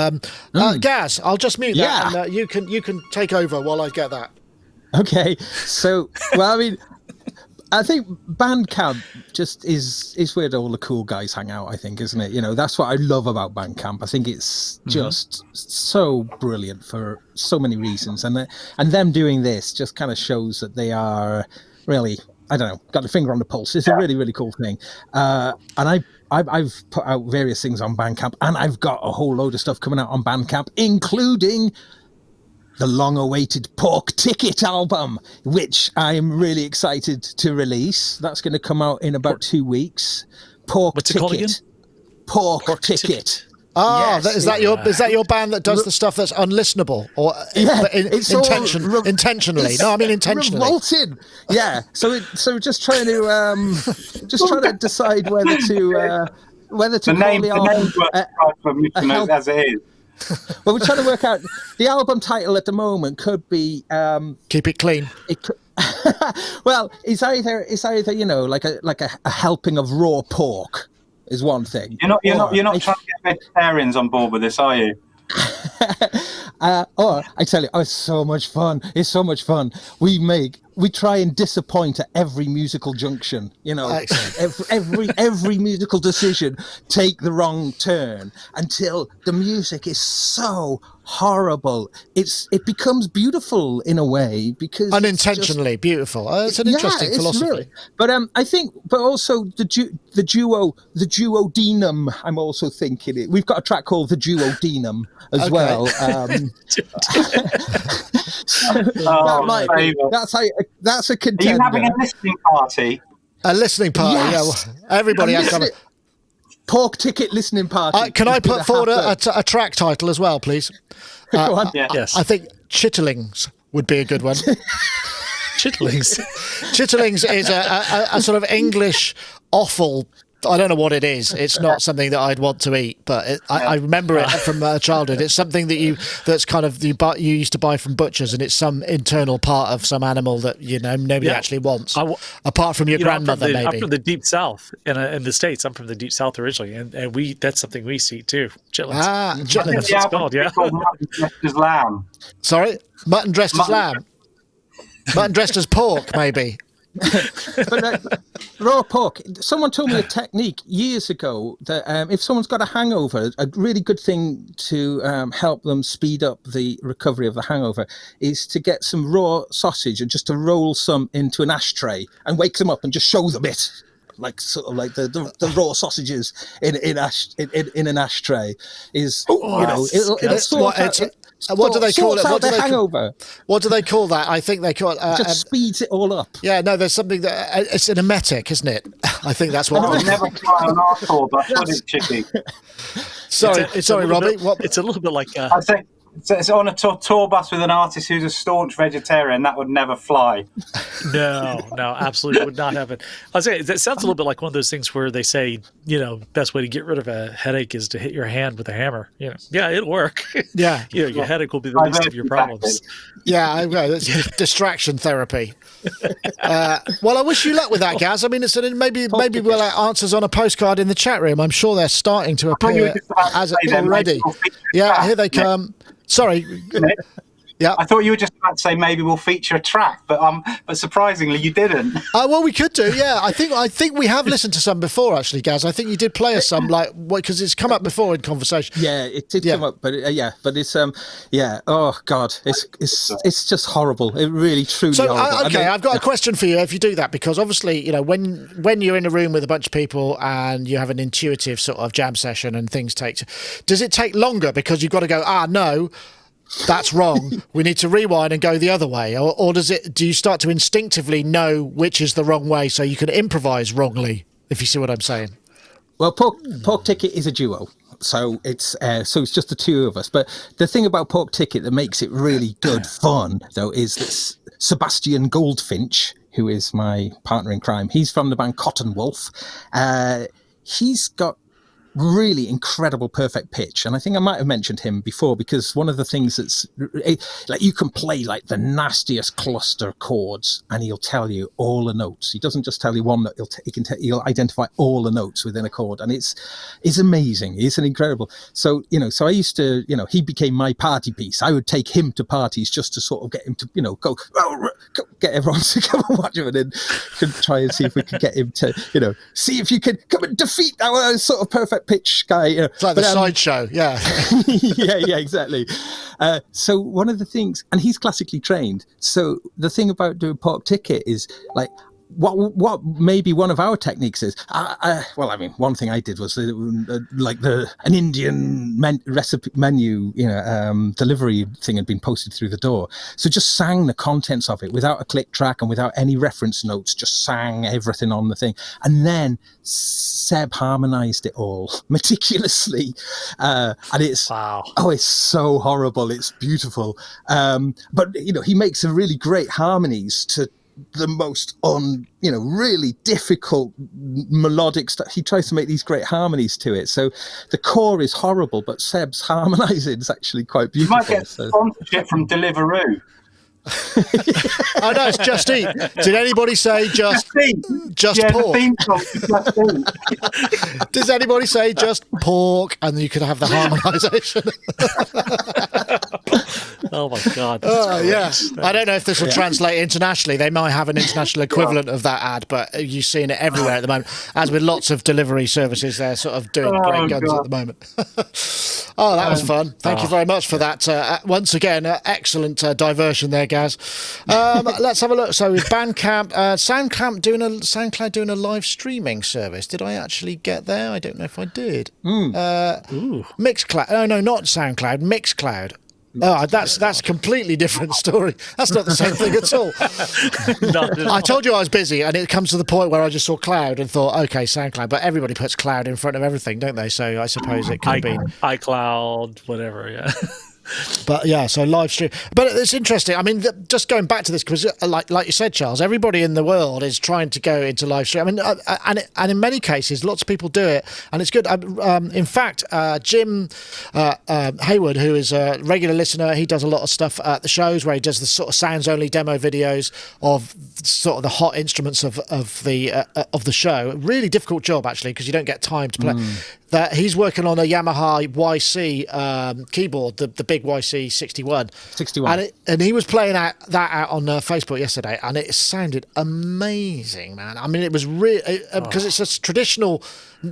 [SPEAKER 1] Gaz, I'll just mute that, and you can take over while I get that.
[SPEAKER 4] Okay. So, well, I mean, I think Bandcamp just is where all the cool guys hang out, I think, isn't it? You know, that's what I love about Bandcamp. I think it's just so brilliant for so many reasons, and them doing this just kind of shows that they are really, I don't know, got the finger on the pulse. It's a really, really cool thing. And I've put out various things on Bandcamp, and I've got a whole load of stuff coming out on Bandcamp, including the long-awaited Pork Ticket album, which I'm really excited to release. That's going to come out in about 2 weeks.
[SPEAKER 3] What's it called again?
[SPEAKER 4] Pork Ticket.
[SPEAKER 1] Ah, yes. Is that your band that does the stuff that's unlistenable or intentionally? No, I mean intentionally.
[SPEAKER 4] Revolting. Yeah. So just trying to decide whether to call the album
[SPEAKER 2] as it is.
[SPEAKER 4] Well, we're trying to work out the album title at the moment. Could be
[SPEAKER 1] Keep It Clean.
[SPEAKER 4] Well, it's either like a helping of raw pork. Is one thing.
[SPEAKER 2] You're not trying to get vegetarians on board with this, are you?
[SPEAKER 4] Or I tell you, it's so much fun. It's so much fun. We try and disappoint at every musical junction. You know, every musical decision take the wrong turn until the music is so horrible. It becomes beautiful in a way because
[SPEAKER 1] unintentionally beautiful. It's an interesting philosophy. Really,
[SPEAKER 4] but I think, but also the duodenum. I'm also thinking it. We've got a track called the duodenum as well. That's a contender.
[SPEAKER 2] Are you having a listening party?
[SPEAKER 1] A listening party.
[SPEAKER 4] Yes.
[SPEAKER 1] Yeah, everybody has to.
[SPEAKER 4] Pork Ticket listening party.
[SPEAKER 1] Can I put forward a track title as well, please?
[SPEAKER 4] Go on.
[SPEAKER 3] Yes.
[SPEAKER 1] I think Chitterlings would be a good one.
[SPEAKER 3] Chitterlings.
[SPEAKER 1] Chitterlings is a sort of English offal. I don't know what it is. It's not something that I'd want to eat, but I remember it from childhood. It's something that you used to buy from butchers, and it's some internal part of some animal that nobody actually wants, apart from your grandmother. Maybe
[SPEAKER 3] I'm from the deep south in the States. I'm from the deep south originally, and that's something we see too. Chitlins.
[SPEAKER 1] Chitlins.
[SPEAKER 2] That's what it's called, mutton dressed as lamb.
[SPEAKER 1] Sorry, mutton dressed as lamb. Mutton dressed as pork, maybe.
[SPEAKER 4] But raw pork. Someone told me a technique years ago that if someone's got a hangover, a really good thing to help them speed up the recovery of the hangover is to get some raw sausage and just to roll some into an ashtray and wake them up and just show them it. Like sort of like the raw sausages in an ashtray is
[SPEAKER 1] what do they call it?
[SPEAKER 4] What
[SPEAKER 1] do they call that? I think they call it.
[SPEAKER 4] Just speeds it all up.
[SPEAKER 1] Yeah, no, there's something that it's an emetic, isn't it? I think that's what.
[SPEAKER 2] I'll never try an arsehole, but what is Chicky?
[SPEAKER 1] Sorry, Robbie.
[SPEAKER 3] It's a little bit like.
[SPEAKER 2] I think it's on a tour bus with an artist who's a staunch vegetarian. That would never fly.
[SPEAKER 3] No, absolutely would not happen. I'll say that sounds a little bit like one of those things where they say, best way to get rid of a headache is to hit your hand with a hammer. Yeah, it'll work.
[SPEAKER 1] Yeah,
[SPEAKER 3] your headache will be the least of your problems.
[SPEAKER 1] Yeah, it's distraction therapy. Well, I wish you luck with that, Gaz. I mean, it's maybe we'll have answers on a postcard in the chat room. I'm sure they're starting to appear as already. Yeah, here they come. Sorry. Yeah,
[SPEAKER 2] I thought you were just about to say maybe we'll feature a track, but surprisingly you didn't.
[SPEAKER 1] Well, we could do. Yeah, I think we have listened to some before, actually, Gaz. I think you did play us some, because it's come up before in conversation.
[SPEAKER 4] Yeah, it did come up, but it's Oh God, it's just horrible. It really, truly.
[SPEAKER 1] So
[SPEAKER 4] horrible.
[SPEAKER 1] Okay, I've got a question for you. If you do that, because obviously, when you're in a room with a bunch of people and you have an intuitive sort of jam session and things does it take longer because you've got to go? No. That's wrong. We need to rewind and go the other way, or do you start to instinctively know which is the wrong way so you can improvise wrongly? If you see what I'm saying.
[SPEAKER 4] Well, Pork Ticket is a duo, so it's just the two of us. But the thing about Pork Ticket that makes it really good fun, though, is that Sebastian Goldfinch, who is my partner in crime, he's from the band Cotton Wolf. He's got really incredible perfect pitch, and I think I might have mentioned him before, because one of the things that's like, you can play like the nastiest cluster chords and he'll tell you all the notes. He doesn't just tell you one note, he'll identify all the notes within a chord, and it's amazing. It's an incredible. So so I used to, he became my party piece. I would take him to parties just to sort of get him to go get everyone to come and watch him, and then try and see if we could get him to see if you can come and defeat our sort of perfect pitch guy.
[SPEAKER 1] It's like the sideshow. Yeah.
[SPEAKER 4] yeah, exactly. So one of the things, and he's classically trained, so the thing about doing Pork Ticket is like, what maybe one of our techniques is, one thing I did was an Indian recipe menu, delivery thing had been posted through the door. So just sang the contents of it without a click track and without any reference notes, just sang everything on the thing. And then Seb harmonized it all meticulously. And it's,
[SPEAKER 3] wow.
[SPEAKER 4] Oh, it's so horrible. It's beautiful. But, he makes some really great harmonies to the most really difficult melodic stuff. He tries to make these great harmonies to it. So the core is horrible, but Seb's harmonizing is actually quite beautiful.
[SPEAKER 2] You might get sponsorship from Deliveroo.
[SPEAKER 1] Oh no, it's Just Eat. Did anybody say just pork?
[SPEAKER 2] Just Eat.
[SPEAKER 1] Does anybody say just pork, and then you could have the harmonisation?
[SPEAKER 3] Oh my God!
[SPEAKER 1] Yes. I don't know if this will translate internationally. They might have an international equivalent of that ad, but you're seeing it everywhere at the moment. As with lots of delivery services, they're sort of doing great guns at the moment. Oh, that was fun. Thank you very much for that. Once again, excellent diversion there, Gaz. Let's have a look. So with Bandcamp, SoundCloud doing a live streaming service. Did I actually get there? I don't know if I did. Mixcloud. Oh no, not SoundCloud. Mixcloud. Oh, that's a completely different story. That's not the same thing at all. I told you I was busy, and it comes to the point where I just saw cloud and thought, okay, SoundCloud. But everybody puts cloud in front of everything, don't they? So I suppose it could have been
[SPEAKER 3] iCloud, whatever. Yeah.
[SPEAKER 1] But yeah, so live stream. But it's interesting. I mean, just going back to this, because like you said, Charles, everybody in the world is trying to go into live stream. I mean, and in many cases, lots of people do it, and it's good. In fact, Jim Hayward, who is a regular listener, he does a lot of stuff at the shows where he does the sort of sounds only demo videos of sort of the hot instruments of the show. Really difficult job, actually, because you don't get time to play. That he's working on a Yamaha YC keyboard, the big YC 61. And he was playing that out on Facebook yesterday, and it sounded amazing, man. I mean, it was really because it's a traditional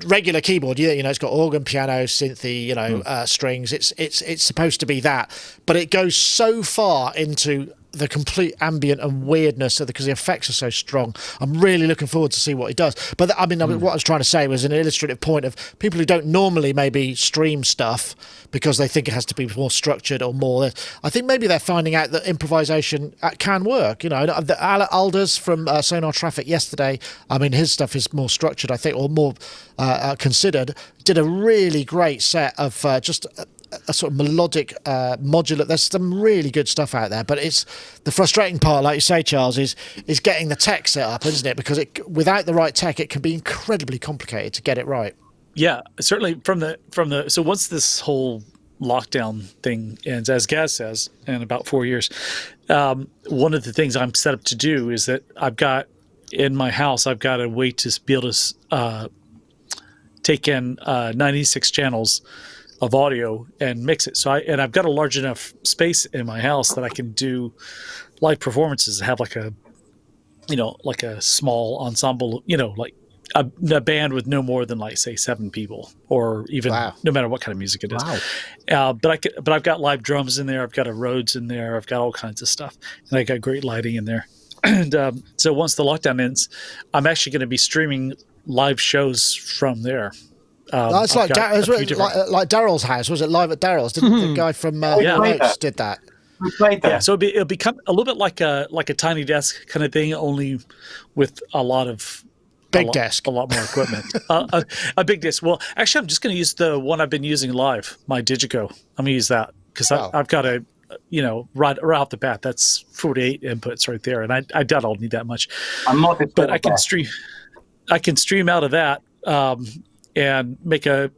[SPEAKER 1] regular keyboard. It's got organ, piano, synthy, strings. It's supposed to be that, but it goes so far into the complete ambient and weirdness because the effects are so strong. I'm really looking forward to see what he does. But I mean, what I was trying to say was an illustrative point of people who don't normally maybe stream stuff because they think it has to be more structured or more. I think maybe they're finding out that improvisation can work. Alders from Sonar Traffic yesterday, I mean, his stuff is more structured, I think, or more considered, did a really great set of just a sort of melodic modular. There's some really good stuff out there, but it's the frustrating part, like you say, Charles, is getting the tech set up, isn't it? Because without the right tech, it can be incredibly complicated to get it right.
[SPEAKER 3] Yeah, certainly from the so once this whole lockdown thing ends, as Gaz says, in about 4 years, one of the things I'm set up to do is that I've got in my house, I've got a way to be able to take in 96 channels of audio and mix it. So I've got a large enough space in my house that I can do live performances, have like a small ensemble, like a band with no more than, like, say, 7 people, or even no matter what kind of music it is. Wow. But I've got live drums in there. I've got a Rhodes in there. I've got all kinds of stuff, and I got great lighting in there. And so once the lockdown ends, I'm actually going to be streaming live shows from there.
[SPEAKER 1] That's like Daryl's house. Was it live at Daryl's? Didn't the guy from Notes did that?
[SPEAKER 2] We played that.
[SPEAKER 3] Yeah, so it'll become a little bit like a tiny desk kind of thing, only with a lot more equipment. A big desk. Well, actually, I'm just going to use the one I've been using live, my Digico. I'm going to use that because I've got a, right off the bat, that's 48 inputs right there, and I doubt I'll need that much. But I can stream out of that and make a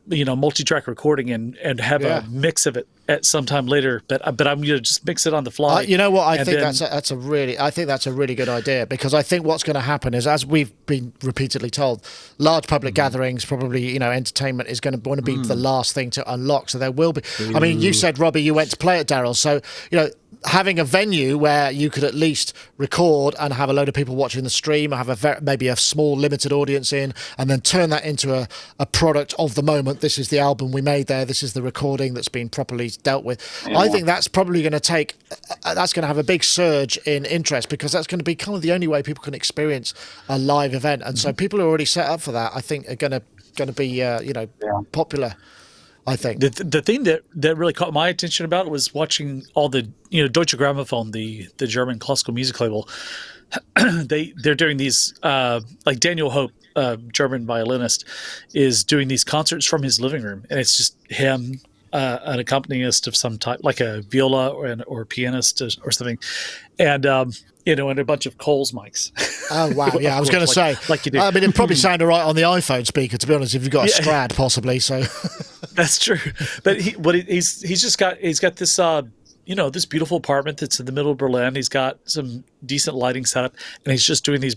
[SPEAKER 3] multi-track recording and have a mix of it at some time later, but I'm going to just mix it on the fly.
[SPEAKER 1] You know what? I think that's a really good idea, because I think what's going to happen is, as we've been repeatedly told, large public gatherings, probably entertainment is going to want to be the last thing to unlock. So there will be. I mean, you said, Robbie, you went to play at Daryl's, so having a venue where you could at least record and have a load of people watching the stream, or have maybe a small limited audience in, and then turn that into a product of the moment. This is the album we made there. This is the recording that's been properly dealt with. Yeah. I think that's probably going to that's going to have a big surge in interest, because that's going to be kind of the only way people can experience a live event. And so people who are already set up for that, I think, are going to be popular. I think
[SPEAKER 3] the thing that really caught my attention about it was watching all the Deutsche Grammophon, the German classical music label. They're doing these like Daniel Hope, German violinist, is doing these concerts from his living room, and it's just him, an accompanist of some type, like a viola or a pianist or something, and and a bunch of Coles mics.
[SPEAKER 1] Oh wow! Yeah, I was going to say,
[SPEAKER 3] like you do.
[SPEAKER 1] I mean, it probably sounded all right on the iPhone speaker, to be honest, if you've got a Strad, possibly. So
[SPEAKER 3] that's true. But he's got this this beautiful apartment that's in the middle of Berlin. He's got some decent lighting setup, and he's just doing these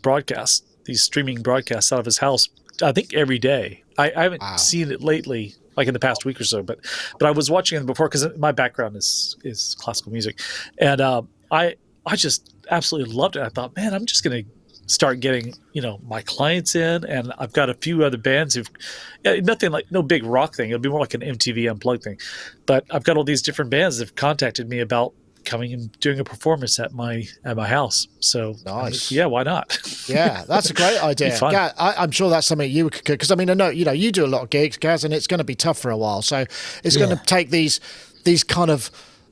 [SPEAKER 3] streaming broadcasts out of his house, I think every day. I haven't seen it lately, like in the past week or so, but I was watching it before, because my background is classical music, and I just absolutely loved it. I thought, man, I'm just going to start getting my clients in, and I've got a few other bands who've nothing, like no big rock thing. It'll be more like an MTV Unplugged thing, but I've got all these different bands that have contacted me about coming and doing a performance at my house. So
[SPEAKER 1] nice.
[SPEAKER 3] Why not?
[SPEAKER 1] Yeah, that's a great idea. Yeah, I'm sure that's something you could, because I mean, I know you do a lot of gigs, Gaz, and it's going to be tough for a while. So it's going to take these kind of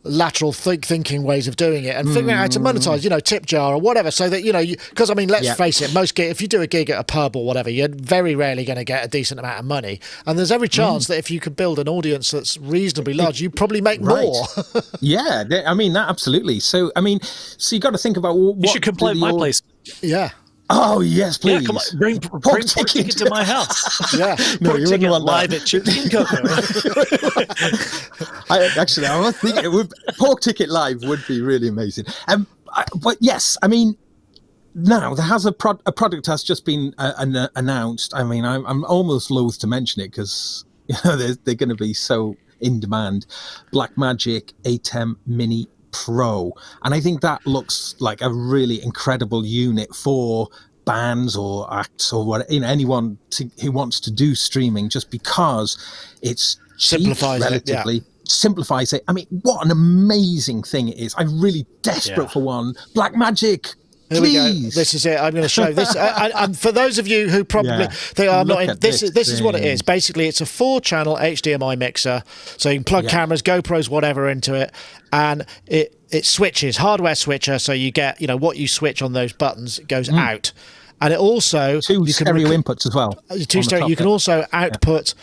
[SPEAKER 1] lateral thinking ways of doing it and figuring out how to monetize, tip jar or whatever, so that because I mean, let's face it, most if you do a gig at a pub or whatever, you're very rarely going to get a decent amount of money, and there's every chance that if you could build an audience that's reasonably large, you probably make more.
[SPEAKER 4] Yeah, I mean, that absolutely. So I mean, you got to think about what
[SPEAKER 3] you should come play at my place.
[SPEAKER 1] Yeah.
[SPEAKER 4] Oh yes, please.
[SPEAKER 3] Yeah, come on, bring ticket to my house.
[SPEAKER 1] Yeah,
[SPEAKER 4] no, you wouldn't want
[SPEAKER 3] live at Chicky and Coco.
[SPEAKER 4] I was thinking Pork Ticket live would be really amazing. But yes, I mean, now there has a product has just been announced. I mean, I'm almost loath to mention it, because they're going to be so in demand. Blackmagic ATEM Mini Pro, and I think that looks like a really incredible unit for bands or acts or what, anyone who wants to do streaming, just because it's
[SPEAKER 1] simplifies
[SPEAKER 4] it. I mean, what an amazing thing it is. I'm really desperate for one. Blackmagic.
[SPEAKER 1] Here we go. This is it. I'm going to show this. And for those of you who probably think I'm not in, this is what it is. Basically, it's a 4-channel HDMI mixer, so you can plug cameras, GoPros, whatever into it, and it switches, hardware switcher, so you get what you switch on those buttons goes out. And it also
[SPEAKER 4] two stereo inputs as well.
[SPEAKER 1] Two stereo. You can also output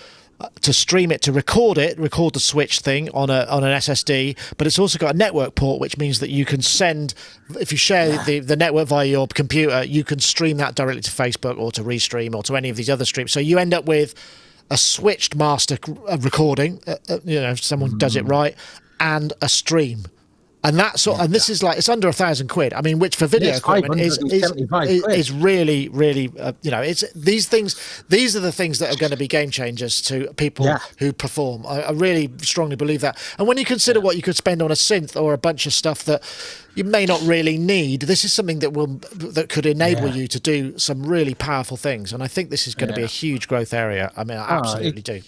[SPEAKER 1] to stream it, to record the switch thing on an SSD. But it's also got a network port, which means that you can send, if you share the network via your computer, you can stream that directly to Facebook or to Restream or to any of these other streams. So you end up with a switched master recording, if someone does it right, and a stream. And this is like, it's under £1,000. I mean, which for video equipment is really, really, it's these things. These are the things that are going to be game changers to people who perform. I really strongly believe that. And when you consider what you could spend on a synth or a bunch of stuff that you may not really need, this is something that could enable you to do some really powerful things. And I think this is going to be a huge growth area. I mean, I absolutely do.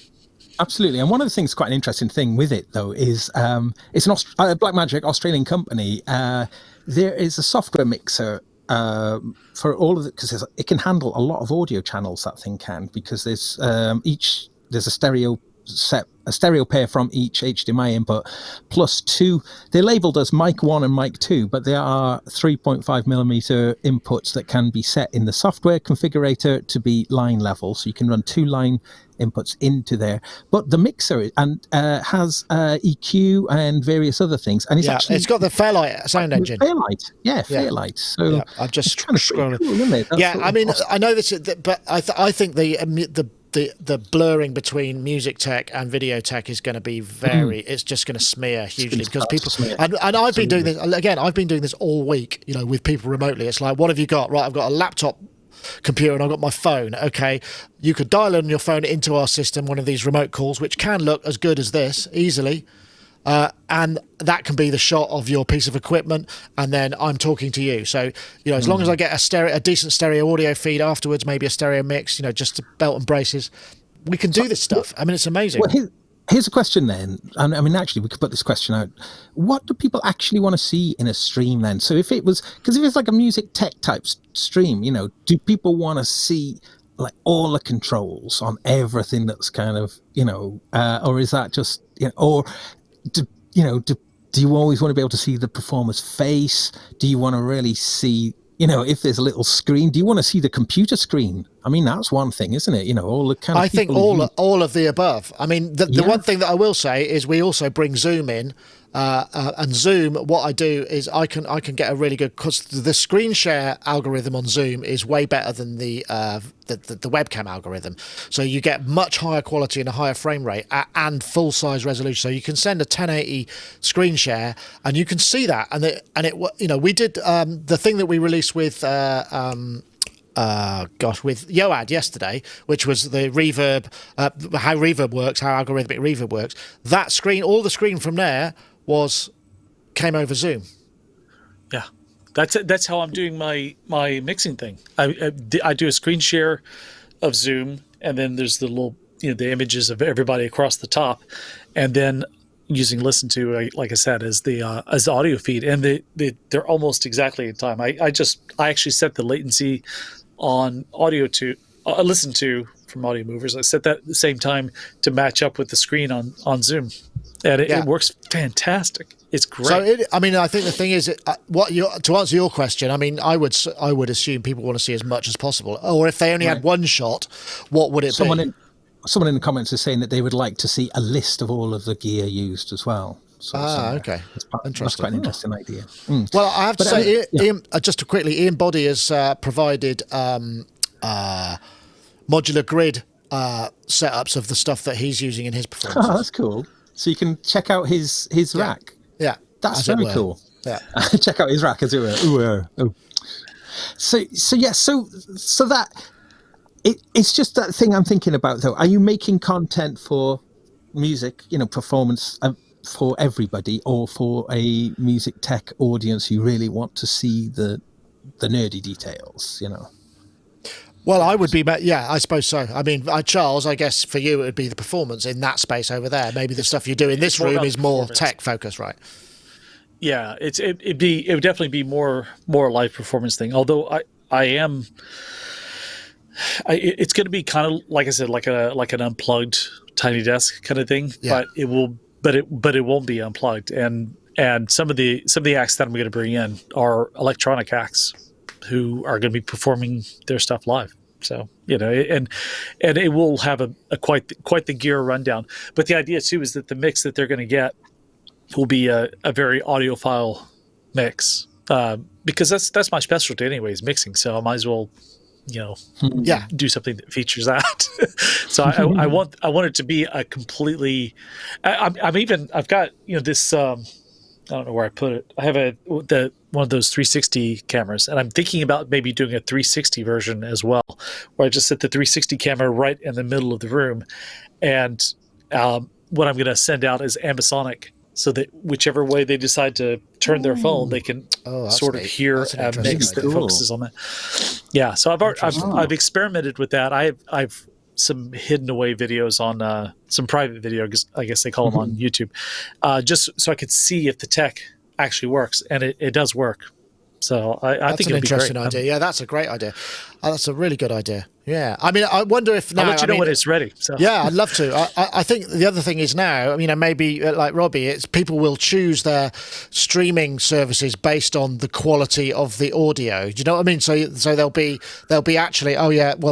[SPEAKER 4] Absolutely, and one of the things, quite an interesting thing with it though, is it's an Blackmagic, Australian company. There is a software mixer for all of it, because it can handle a lot of audio channels. That thing can, because there's a stereo pair from each HDMI input, plus two. They're labeled as mic 1 and mic 2, but there are 3.5 millimeter inputs that can be set in the software configurator to be line level, so you can run 2 line inputs into there. But the mixer has EQ and various other things, and it's got
[SPEAKER 1] the Fairlight sound engine.
[SPEAKER 4] Fairlight. So
[SPEAKER 1] I'm just
[SPEAKER 4] kind of scrolling. Cool, isn't it?
[SPEAKER 1] I mean, I know this, but I think the blurring between music tech and video tech is going to be it's just going to smear hugely, because people, and I've been doing this again. I've been doing this all week, with people remotely. It's like, what have you got? Right, I've got a laptop computer and I've got my phone. Okay, you could dial in your phone into our system, one of these remote calls, which can look as good as this easily. And that can be the shot of your piece of equipment, and then I'm talking to you. So, as long as I get a decent stereo audio feed afterwards, maybe a stereo mix, just to belt and braces, we can do this stuff. I mean, it's amazing.
[SPEAKER 4] Well, here's a question then. And I mean, actually, we could put this question out. What do people actually want to see in a stream then? So if it's like a music tech type stream, do people want to see like all the controls on everything that's kind of, or is that just, or do you always want to be able to see the performer's face? Do you want to really see, if there's a little screen, do you want to see the computer screen? I mean, that's one thing, isn't it? All the kind of.
[SPEAKER 1] I think all of the above. I mean, the one thing that I will say is we also bring Zoom in. And Zoom, what I do is I can get a really good, because the screen share algorithm on Zoom is way better than the webcam algorithm. So you get much higher quality and a higher frame rate and full size resolution. So you can send a 1080 screen share and you can see that. And it we did the thing that we released with with Yoad yesterday, which was the reverb, how reverb works, how algorithmic reverb works. That screen, all the screen from there came over Zoom.
[SPEAKER 3] Yeah, that's how I'm doing my mixing thing. I do a screen share of Zoom, and then there's the little the images of everybody across the top, and then using Listen to, like I said, as the audio feed, and they're almost exactly in time. I actually set the latency on audio to Listen to from Audio Movers. I set that at the same time to match up with the screen on Zoom. And it works fantastic. It's great.
[SPEAKER 1] So, I think the thing is, to answer your question, I mean, I would assume people want to see as much as possible. Or if they only had one shot, what would it be?
[SPEAKER 4] Someone in the comments is saying that they would like to see a list of all of the gear used as well. So
[SPEAKER 1] okay.
[SPEAKER 4] That's quite an interesting idea.
[SPEAKER 1] Well, I have to say, Ian, just to quickly, Ian Body has provided modular grid setups of the stuff that he's using in his performances.
[SPEAKER 4] Oh, that's cool. So you can check out his rack.
[SPEAKER 1] Yeah,
[SPEAKER 4] that's very cool.
[SPEAKER 1] Yeah,
[SPEAKER 4] check out his rack as it were. Ooh. So that it's just that thing I'm thinking about though. Are you making content for music, performance for everybody, or for a music tech audience who really want to see the nerdy details?
[SPEAKER 1] Well, I would be, I suppose so. I mean, Charles, I guess for you it would be the performance in that space over there. Maybe the stuff you do in this room is more tech focused, right?
[SPEAKER 3] Yeah, it would definitely be more live performance thing. Although it's going to be kind of like I said, like an unplugged tiny desk kind of thing. Yeah. But it won't be unplugged. And some of the acts that I'm going to bring in are electronic acts. who are going to be performing their stuff live. So, and it will have a quite the gear rundown. But the idea too is that the mix that they're going to get will be a very audiophile mix, because that's my specialty anyways, mixing. So I might as well, do something that features that. So I want it to be a completely. I've got this. I don't know where I put it. I have one of those 360 cameras, and I'm thinking about maybe doing a 360 version as well, where I just set the 360 camera right in the middle of the room, and what I'm going to send out is ambisonic, so that whichever way they decide to turn their phone, they can sort of hear a mix that focuses on that. Yeah, so I've experimented with that. I've some hidden away videos on some private video, I guess they call them on YouTube, just so I could see if the tech actually works, and it does work. So I think
[SPEAKER 1] an interesting idea. Yeah, that's a great idea. That's a really good idea. Yeah, I mean, I wonder if now.
[SPEAKER 3] I'll let you know when it's ready. So.
[SPEAKER 1] Yeah, I'd love to. I think the other thing is now, maybe like Robbie, it's people will choose their streaming services based on the quality of the audio. Do you know what I mean? So they'll be actually,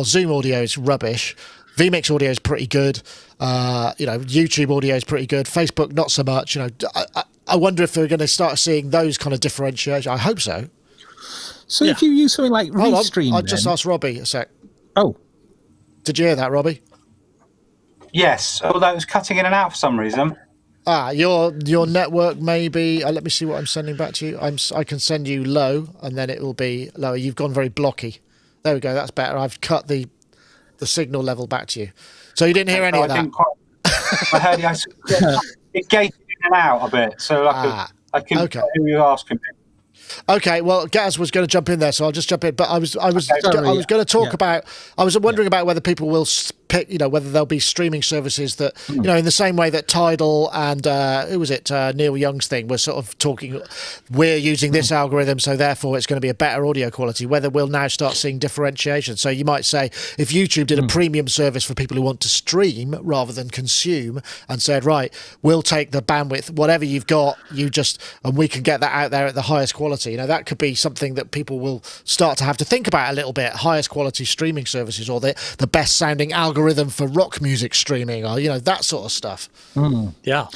[SPEAKER 1] Zoom audio is rubbish. vMix audio is pretty good. YouTube audio is pretty good. Facebook not so much. I wonder if we're going to start seeing those kind of differentiation. I hope so.
[SPEAKER 4] So if you use something like Restream,
[SPEAKER 1] I'll just ask Robbie a sec.
[SPEAKER 4] Oh,
[SPEAKER 1] did you hear that, Robbie?
[SPEAKER 2] Yes, although it was cutting in and out for some reason.
[SPEAKER 1] Your network maybe. Let me see what I'm sending back to you. I can send you low, and then it will be lower. You've gone very blocky. There we go. That's better. I've cut the signal level back to you, so you didn't hear any of that.
[SPEAKER 2] I heard it gated in and out a bit, so I couldn't hear you asking me.
[SPEAKER 1] Okay, well, Gaz was going to jump in there, so I'll just jump in. But I was going to talk about. I was wondering about whether people will pick, whether there'll be streaming services that, in the same way that Tidal and who was it, Neil Young's thing, was sort of talking. We're using this algorithm, so therefore it's going to be a better audio quality. Whether we'll now start seeing differentiation. So you might say if YouTube did a premium service for people who want to stream rather than consume, and said, right, we'll take the bandwidth, whatever you've got, and we can get that out there at the highest quality. That could be something that people will start to have to think about a little bit. Highest quality streaming services, or the best sounding algorithm for rock music streaming, or that sort of stuff.
[SPEAKER 3] Yeah.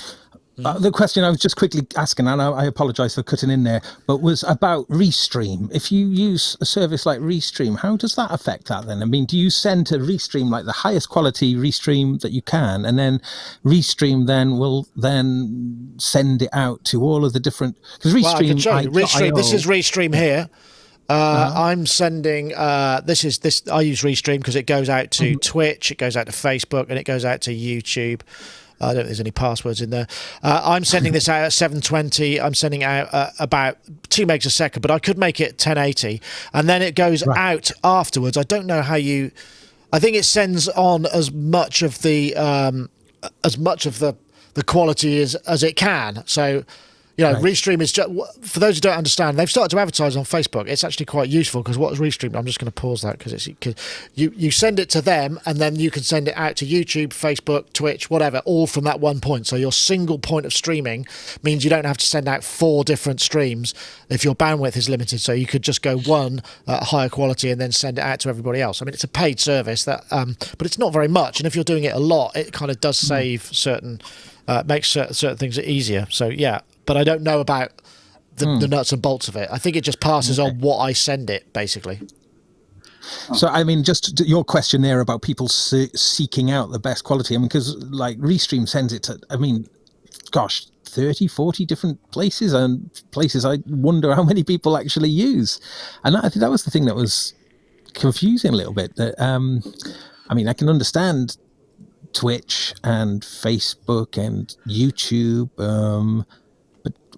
[SPEAKER 4] The question I was just quickly asking, and I apologise for cutting in there, but was about Restream. If you use a service like Restream, how does that affect that then? I mean, do you send to Restream like the highest quality Restream that you can, and then Restream then will then send it out to all of the different... Because Restream...
[SPEAKER 1] This is Restream here. I'm sending this. I use Restream because it goes out to Twitch, it goes out to Facebook, and it goes out to YouTube. I don't think there's any passwords in there. I'm sending this out at 720. I'm sending out about 2 megs a second, but I could make it 1080, and then it goes out afterwards. I don't know how you. I think it sends on as much of the quality as it can. So. Restream is just, for those who don't understand, they've started to advertise on Facebook. It's actually quite useful because what is Restream? I'm just going to pause that because you send it to them, and then you can send it out to YouTube, Facebook, Twitch, whatever, all from that one point. So your single point of streaming means you don't have to send out 4 different streams if your bandwidth is limited. So you could just go one at higher quality and then send it out to everybody else. I mean, it's a paid service but it's not very much. And if you're doing it a lot, it kind of does save certain, makes certain things easier. So yeah. But I don't know about the nuts and bolts of it. I think it just passes on what I send it, basically.
[SPEAKER 4] So, I mean, just your question there about people seeking out the best quality. I mean, because like Restream sends it to, 30, 40 different places, and places I wonder how many people actually use. And I think that was the thing that was confusing a little bit. That I can understand Twitch and Facebook and YouTube,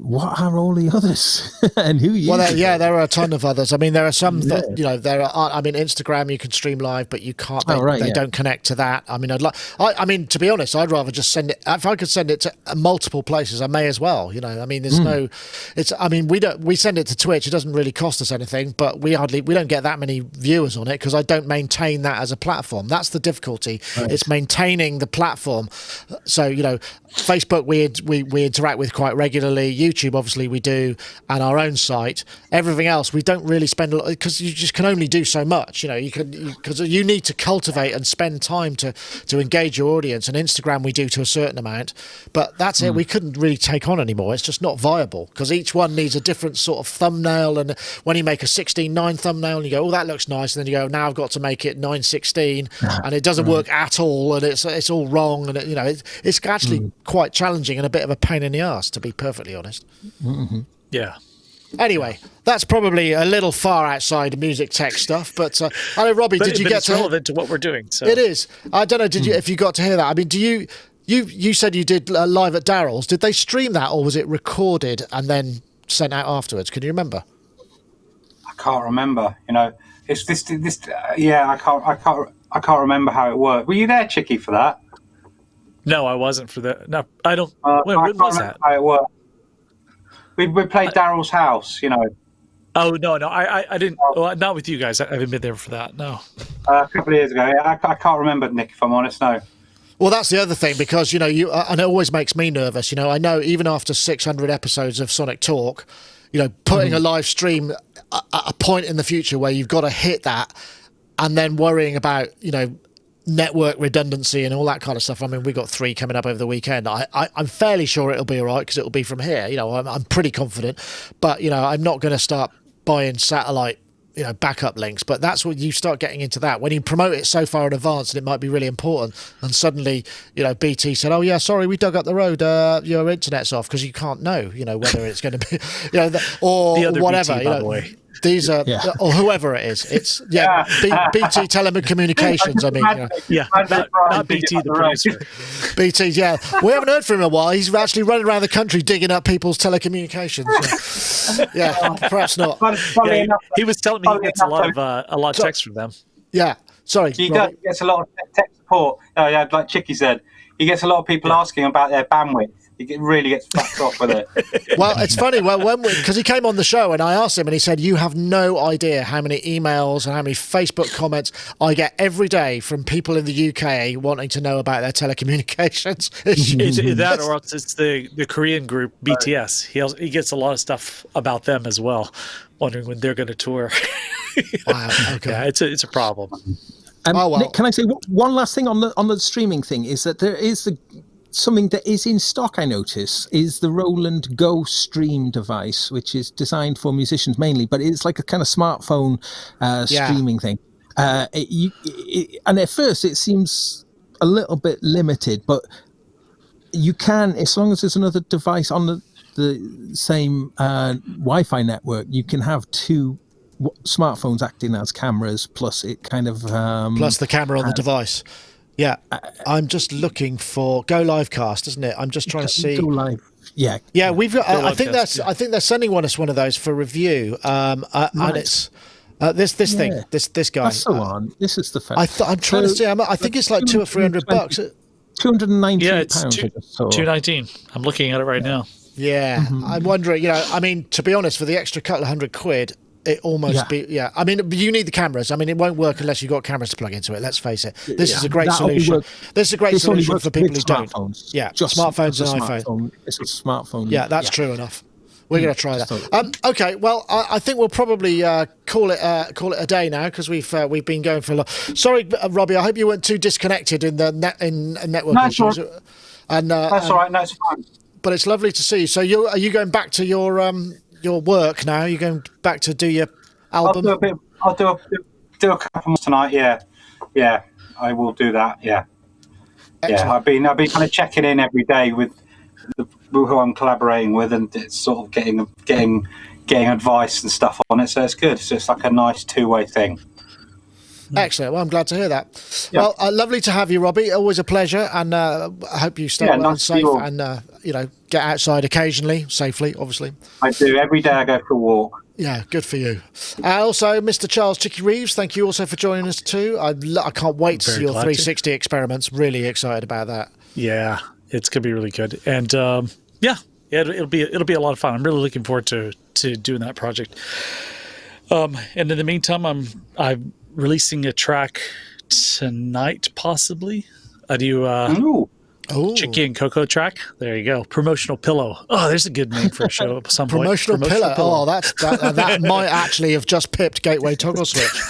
[SPEAKER 4] what are all the others and who uses
[SPEAKER 1] them? There are a ton of others. I mean, there are some that Instagram you can stream live, but you can't. They don't connect to that. I mean, to be honest, I'd rather just send it. If I could send it to multiple places, I may as well. I mean, there's no. It's. I mean, we send it to Twitch. It doesn't really cost us anything, but we don't get that many viewers on it because I don't maintain that as a platform. That's the difficulty. Right. It's maintaining the platform. So Facebook we interact with quite regularly. YouTube, obviously, we do, and our own site. Everything else, we don't really spend a lot, because you just can only do so much. Because you need to cultivate and spend time to engage your audience. And Instagram, we do to a certain amount, but that's it. We couldn't really take on anymore. It's just not viable, because each one needs a different sort of thumbnail. And when you make a 16:9 thumbnail, and you go, oh, that looks nice, and then you go, now I've got to make it 9:16, and it doesn't work at all, and it's all wrong, and it's actually quite challenging and a bit of a pain in the ass, to be perfectly honest.
[SPEAKER 3] Yeah.
[SPEAKER 1] Anyway, that's probably a little far outside music tech stuff, but I know, Robbie, did you get
[SPEAKER 3] it's relevant to what we're doing? So.
[SPEAKER 1] It is. I don't know. Did you? If you got to hear that? I mean, you said you did live at Daryl's. Did they stream that, or was it recorded and then sent out afterwards? Can you remember?
[SPEAKER 2] I can't remember. It's this. Yeah, I can't remember how it worked. Were you there, Chicky, for that?
[SPEAKER 3] No, I wasn't for that. No, I don't. When was that?
[SPEAKER 2] How it worked. We played Daryl's house.
[SPEAKER 3] Oh no, I didn't. Well, not with you guys. I haven't been there for that. No.
[SPEAKER 2] A couple of years ago. Yeah, I can't remember, Nick. If I'm honest, no.
[SPEAKER 1] Well, that's the other thing, because and it always makes me nervous. I know even after 600 episodes of Sonic Talk, putting a live stream at a point in the future where you've got to hit that, and then worrying about network redundancy and all that kind of stuff. I mean, we got 3 coming up over the weekend. I'm fairly sure it'll be all right, because it'll be from here. I'm pretty confident, but I'm not going to start buying satellite backup links. But that's when you start getting into that, when you promote it so far in advance, and it might be really important, and suddenly BT said, oh yeah, sorry, we dug up the road, your internet's off, because you can't know whether it's going to be or
[SPEAKER 3] the other
[SPEAKER 1] whatever
[SPEAKER 3] BT, by the way.
[SPEAKER 1] These are, or whoever it is. It's BT Telecommunications. I mean,
[SPEAKER 3] not BT the producer.
[SPEAKER 1] BT, yeah. We haven't heard from him in a while. He's actually running around the country digging up people's telecommunications. Yeah, perhaps not.
[SPEAKER 3] Yeah, he was telling me he gets a lot of text from them.
[SPEAKER 1] Yeah, sorry.
[SPEAKER 2] He gets a lot of tech support. Yeah, like Chicky said, he gets a lot of people asking about their bandwidth. He really gets fucked off with it.
[SPEAKER 1] Well, it's funny. Well, because he came on the show and I asked him, and he said, you have no idea how many emails and how many Facebook comments I get every day from people in the UK wanting to know about their telecommunications.
[SPEAKER 3] It's that, or else it's the Korean group BTS. He gets a lot of stuff about them as well, wondering when they're going to tour.
[SPEAKER 1] Wow. Okay.
[SPEAKER 3] Yeah, it's a problem.
[SPEAKER 4] Nick, can I say one last thing on the streaming thing? Is that there is something that is in stock, I notice, is the Roland Go Stream device, which is designed for musicians mainly, but it's like a kind of smartphone streaming thing. And at first it seems a little bit limited, but you can, as long as there's another device on the same Wi-Fi network, you can have 2 smartphones acting as cameras, plus it kind of...
[SPEAKER 1] plus the camera on the device. Yeah, I'm just looking for Go Livecast, isn't it? I'm just trying to see.
[SPEAKER 4] Go Live. Yeah.
[SPEAKER 1] Yeah, we've got. I think they're sending us one of those for review. And it's this thing, this guy.
[SPEAKER 4] That's the one. This is the first.
[SPEAKER 1] I'm trying to see. I think it's like $200 or $300.
[SPEAKER 4] £219.
[SPEAKER 3] Yeah, it's $219. I'm looking at it right now.
[SPEAKER 1] Yeah, I'm wondering. I mean, to be honest, for the extra couple of £100, it almost I mean, you need the cameras. I mean, it won't work unless you've got cameras to plug into it. Let's face it. This is a great solution. This is a great solution for people who don't. Yeah, just smartphones and iPhone.
[SPEAKER 4] It's a smartphone.
[SPEAKER 1] Yeah, that's true enough. We're going to try that. Okay, well, I think we'll probably call it a day now, because we've been going for a lot. Sorry, Robbie. I hope you weren't too disconnected in the network issues.
[SPEAKER 2] That's all right. No, it's fine.
[SPEAKER 1] But it's lovely to see you. So are you going back to your work now? You're going back to do your album?
[SPEAKER 2] I'll do a couple more tonight. Yeah, I will do that. Yeah. Excellent. Yeah, I've been kind of checking in every day with who I'm collaborating with, and it's sort of getting advice and stuff on it. So it's good. So it's like a nice 2-way thing.
[SPEAKER 1] Excellent. Well, I'm glad to hear that. Yeah. Well, lovely to have you, Robbie. Always a pleasure, and I hope you stay well and safe, and get outside occasionally, safely, obviously.
[SPEAKER 2] I do. Every day I go for a walk.
[SPEAKER 1] Yeah, good for you. Also, Mr. Charles Chicky Reeves, thank you also for joining us too. I can't wait to see your 360 experiments. Really excited about that.
[SPEAKER 3] Yeah, it's gonna be really good, and it'll be a lot of fun. I'm really looking forward to doing that project. And in the meantime, I'm releasing a track tonight, possibly. Chicky and Cocoa track. There you go. Promotional Pillow. Oh, there's a good name for a show at some point.
[SPEAKER 1] Promotional Pillow. Oh, that might actually have just pipped Gateway Toggle Switch.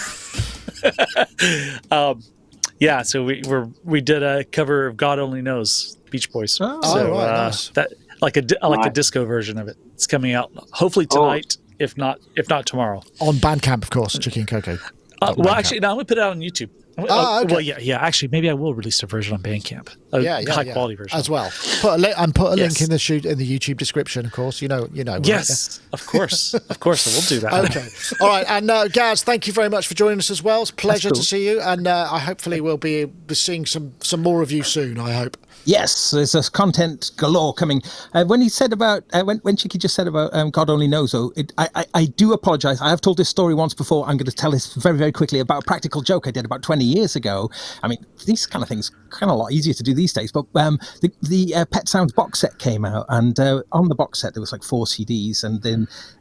[SPEAKER 3] Yeah, so we did a cover of God Only Knows, Beach Boys.
[SPEAKER 1] Oh,
[SPEAKER 3] so,
[SPEAKER 1] right, nice.
[SPEAKER 3] That like a disco version of it. It's coming out hopefully tonight, if not tomorrow. On
[SPEAKER 1] Bandcamp, of course, Chicky and Cocoa.
[SPEAKER 3] Well, actually, no, I'm gonna put it out on YouTube.
[SPEAKER 1] Okay.
[SPEAKER 3] Well, yeah. Actually, maybe I will release a version on Bandcamp. High quality version
[SPEAKER 1] as well. Put a link in the YouTube description, of course. You know.
[SPEAKER 3] Yes, right? Of course, I will do that.
[SPEAKER 1] Okay, all right. And Gaz, thank you very much for joining us as well. It's a pleasure to see you, and I hopefully we'll be seeing some more of you soon. I hope.
[SPEAKER 4] Yes, there's this content galore coming. When he said about when Chicky just said about God Only Knows, though, I do apologise. I have told this story once before. I'm going to tell this very, very quickly about a practical joke I did about 20 years ago. I mean, these kind of things are kind of a lot easier to do these days. But the Pet Sounds box set came out, and on the box set there was like 4 CDs,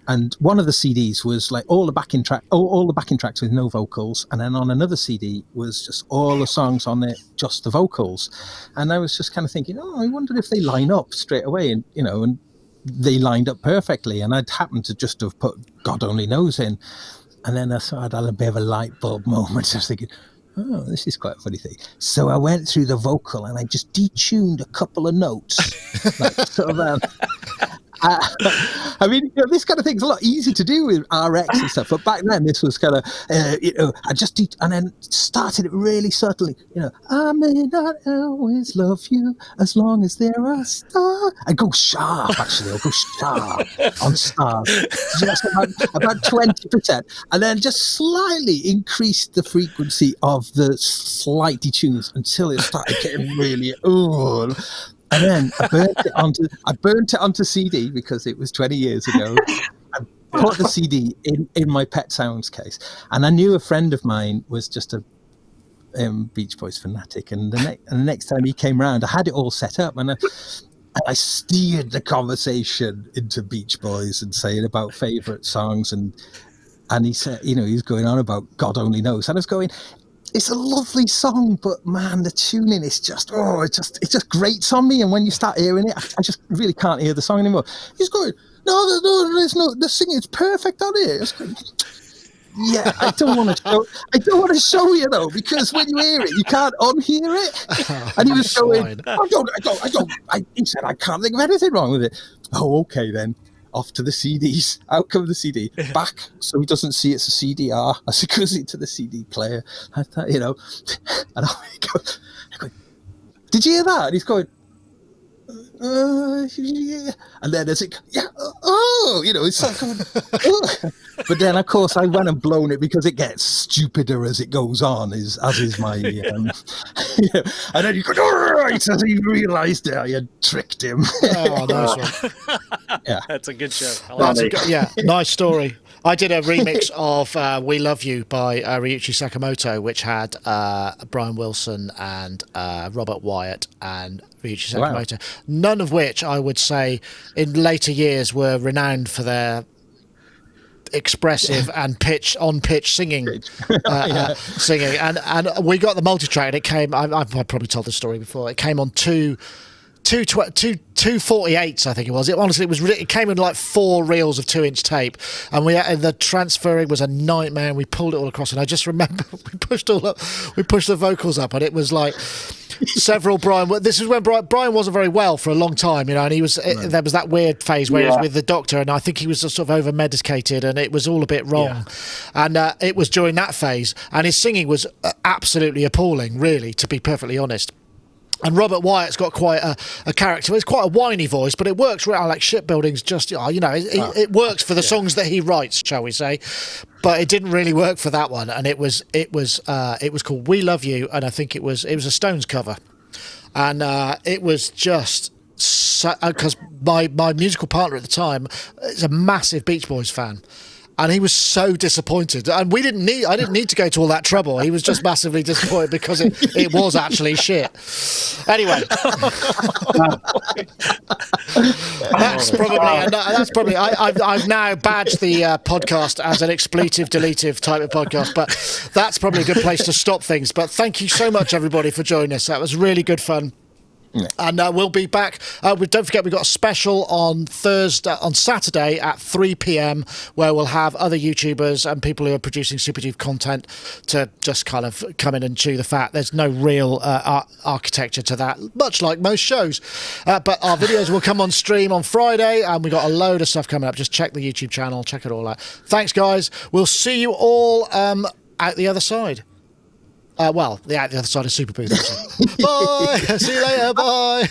[SPEAKER 4] and one of the CDs was like all the backing tracks with no vocals, and then on another CD was just all the songs on it, just the vocals. And I was just kind of thinking, I wonder if they line up straight away, and and they lined up perfectly. And I'd happened to just have put God Only Knows in, and then I had a bit of a light bulb moment. I was thinking, oh, this is quite a funny thing. So I went through the vocal and I just detuned a couple of notes, like sort of. I mean, this kind of thing's a lot easier to do with RX and stuff, but back then this was kind of, I just and then started it really subtly. I may not always love you as long as there are stars. I go sharp, actually. I'll go sharp on stars, just about 20%, and then just slightly increased the frequency of the slight detunes until it started getting really And then I burnt it onto CD because it was 20 years ago. I put the CD in my Pet Sounds case, and I knew a friend of mine was just a Beach Boys fanatic. And the next time he came round, I had it all set up, and I steered the conversation into Beach Boys and saying about favourite songs, and he said, he's going on about God Only Knows, and I was going, it's a lovely song, but man, the tuning is just, it just grates on me. And when you start hearing it, I just really can't hear the song anymore. He's going, there's no, the singing is perfect on it. Yeah, I don't want to show you though, because when you hear it, you can't unhear it. And he was going, he said, I can't think of anything wrong with it. Oh, okay then. Off to the CDs, out come the CD, back so he doesn't see it's a CDR as it goes into the CD player. I thought, and I go, did you hear that? And he's going, yeah. And then as it, it's like going, oh. But then of course I went and blown it because it gets stupider as it goes on, as is my, and then you go, all right, as he realised it, I had tricked him.
[SPEAKER 1] Oh, nice one.
[SPEAKER 3] Yeah, that's a good show.
[SPEAKER 1] Nice story. I did a remix of We Love You by Ryuichi Sakamoto, which had Brian Wilson and Robert Wyatt and Ryuichi Sakamoto. Wow. None of which I would say in later years were renowned for their expressive and on-pitch singing. Singing. And we got the multi-track, and it came, I've probably told this story before, it came on two 248s, I think it was. It came in like 4 reels of 2-inch tape, and the transferring was a nightmare. And we pulled it all across, and I just remember we pushed the vocals up, and it was like several Brian. This is when Brian wasn't very well for a long time, and he was. There was that weird phase where he was with the doctor, and I think he was sort of over medicated, and it was all a bit wrong. And it was during that phase, and his singing was absolutely appalling, really, to be perfectly honest. And Robert Wyatt's got quite a character. It's quite a whiny voice, but it works. Like Shipbuilding's just, it works for the songs that he writes, shall we say? But it didn't really work for that one. And it was called We Love You, and I think it was a Stones cover, and it was just because my musical partner at the time is a massive Beach Boys fan. And he was so disappointed, and I didn't need to go to all that trouble. He was just massively disappointed because it was actually shit. Anyway, that's probably. I've now badged the podcast as an expletive, deletive type of podcast, but that's probably a good place to stop things. But thank you so much, everybody, for joining us. That was really good fun. And we'll be back. Don't forget, we've got a special on Saturday at 3 p.m. where we'll have other YouTubers and people who are producing Superbooth content to just kind of come in and chew the fat. There's no real architecture to that, much like most shows. But our videos will come on stream on Friday, and we've got a load of stuff coming up. Just check the YouTube channel, check it all out. Thanks, guys. We'll see you all out the other side. Out the other side of Superbooth. Bye. See you later. Bye.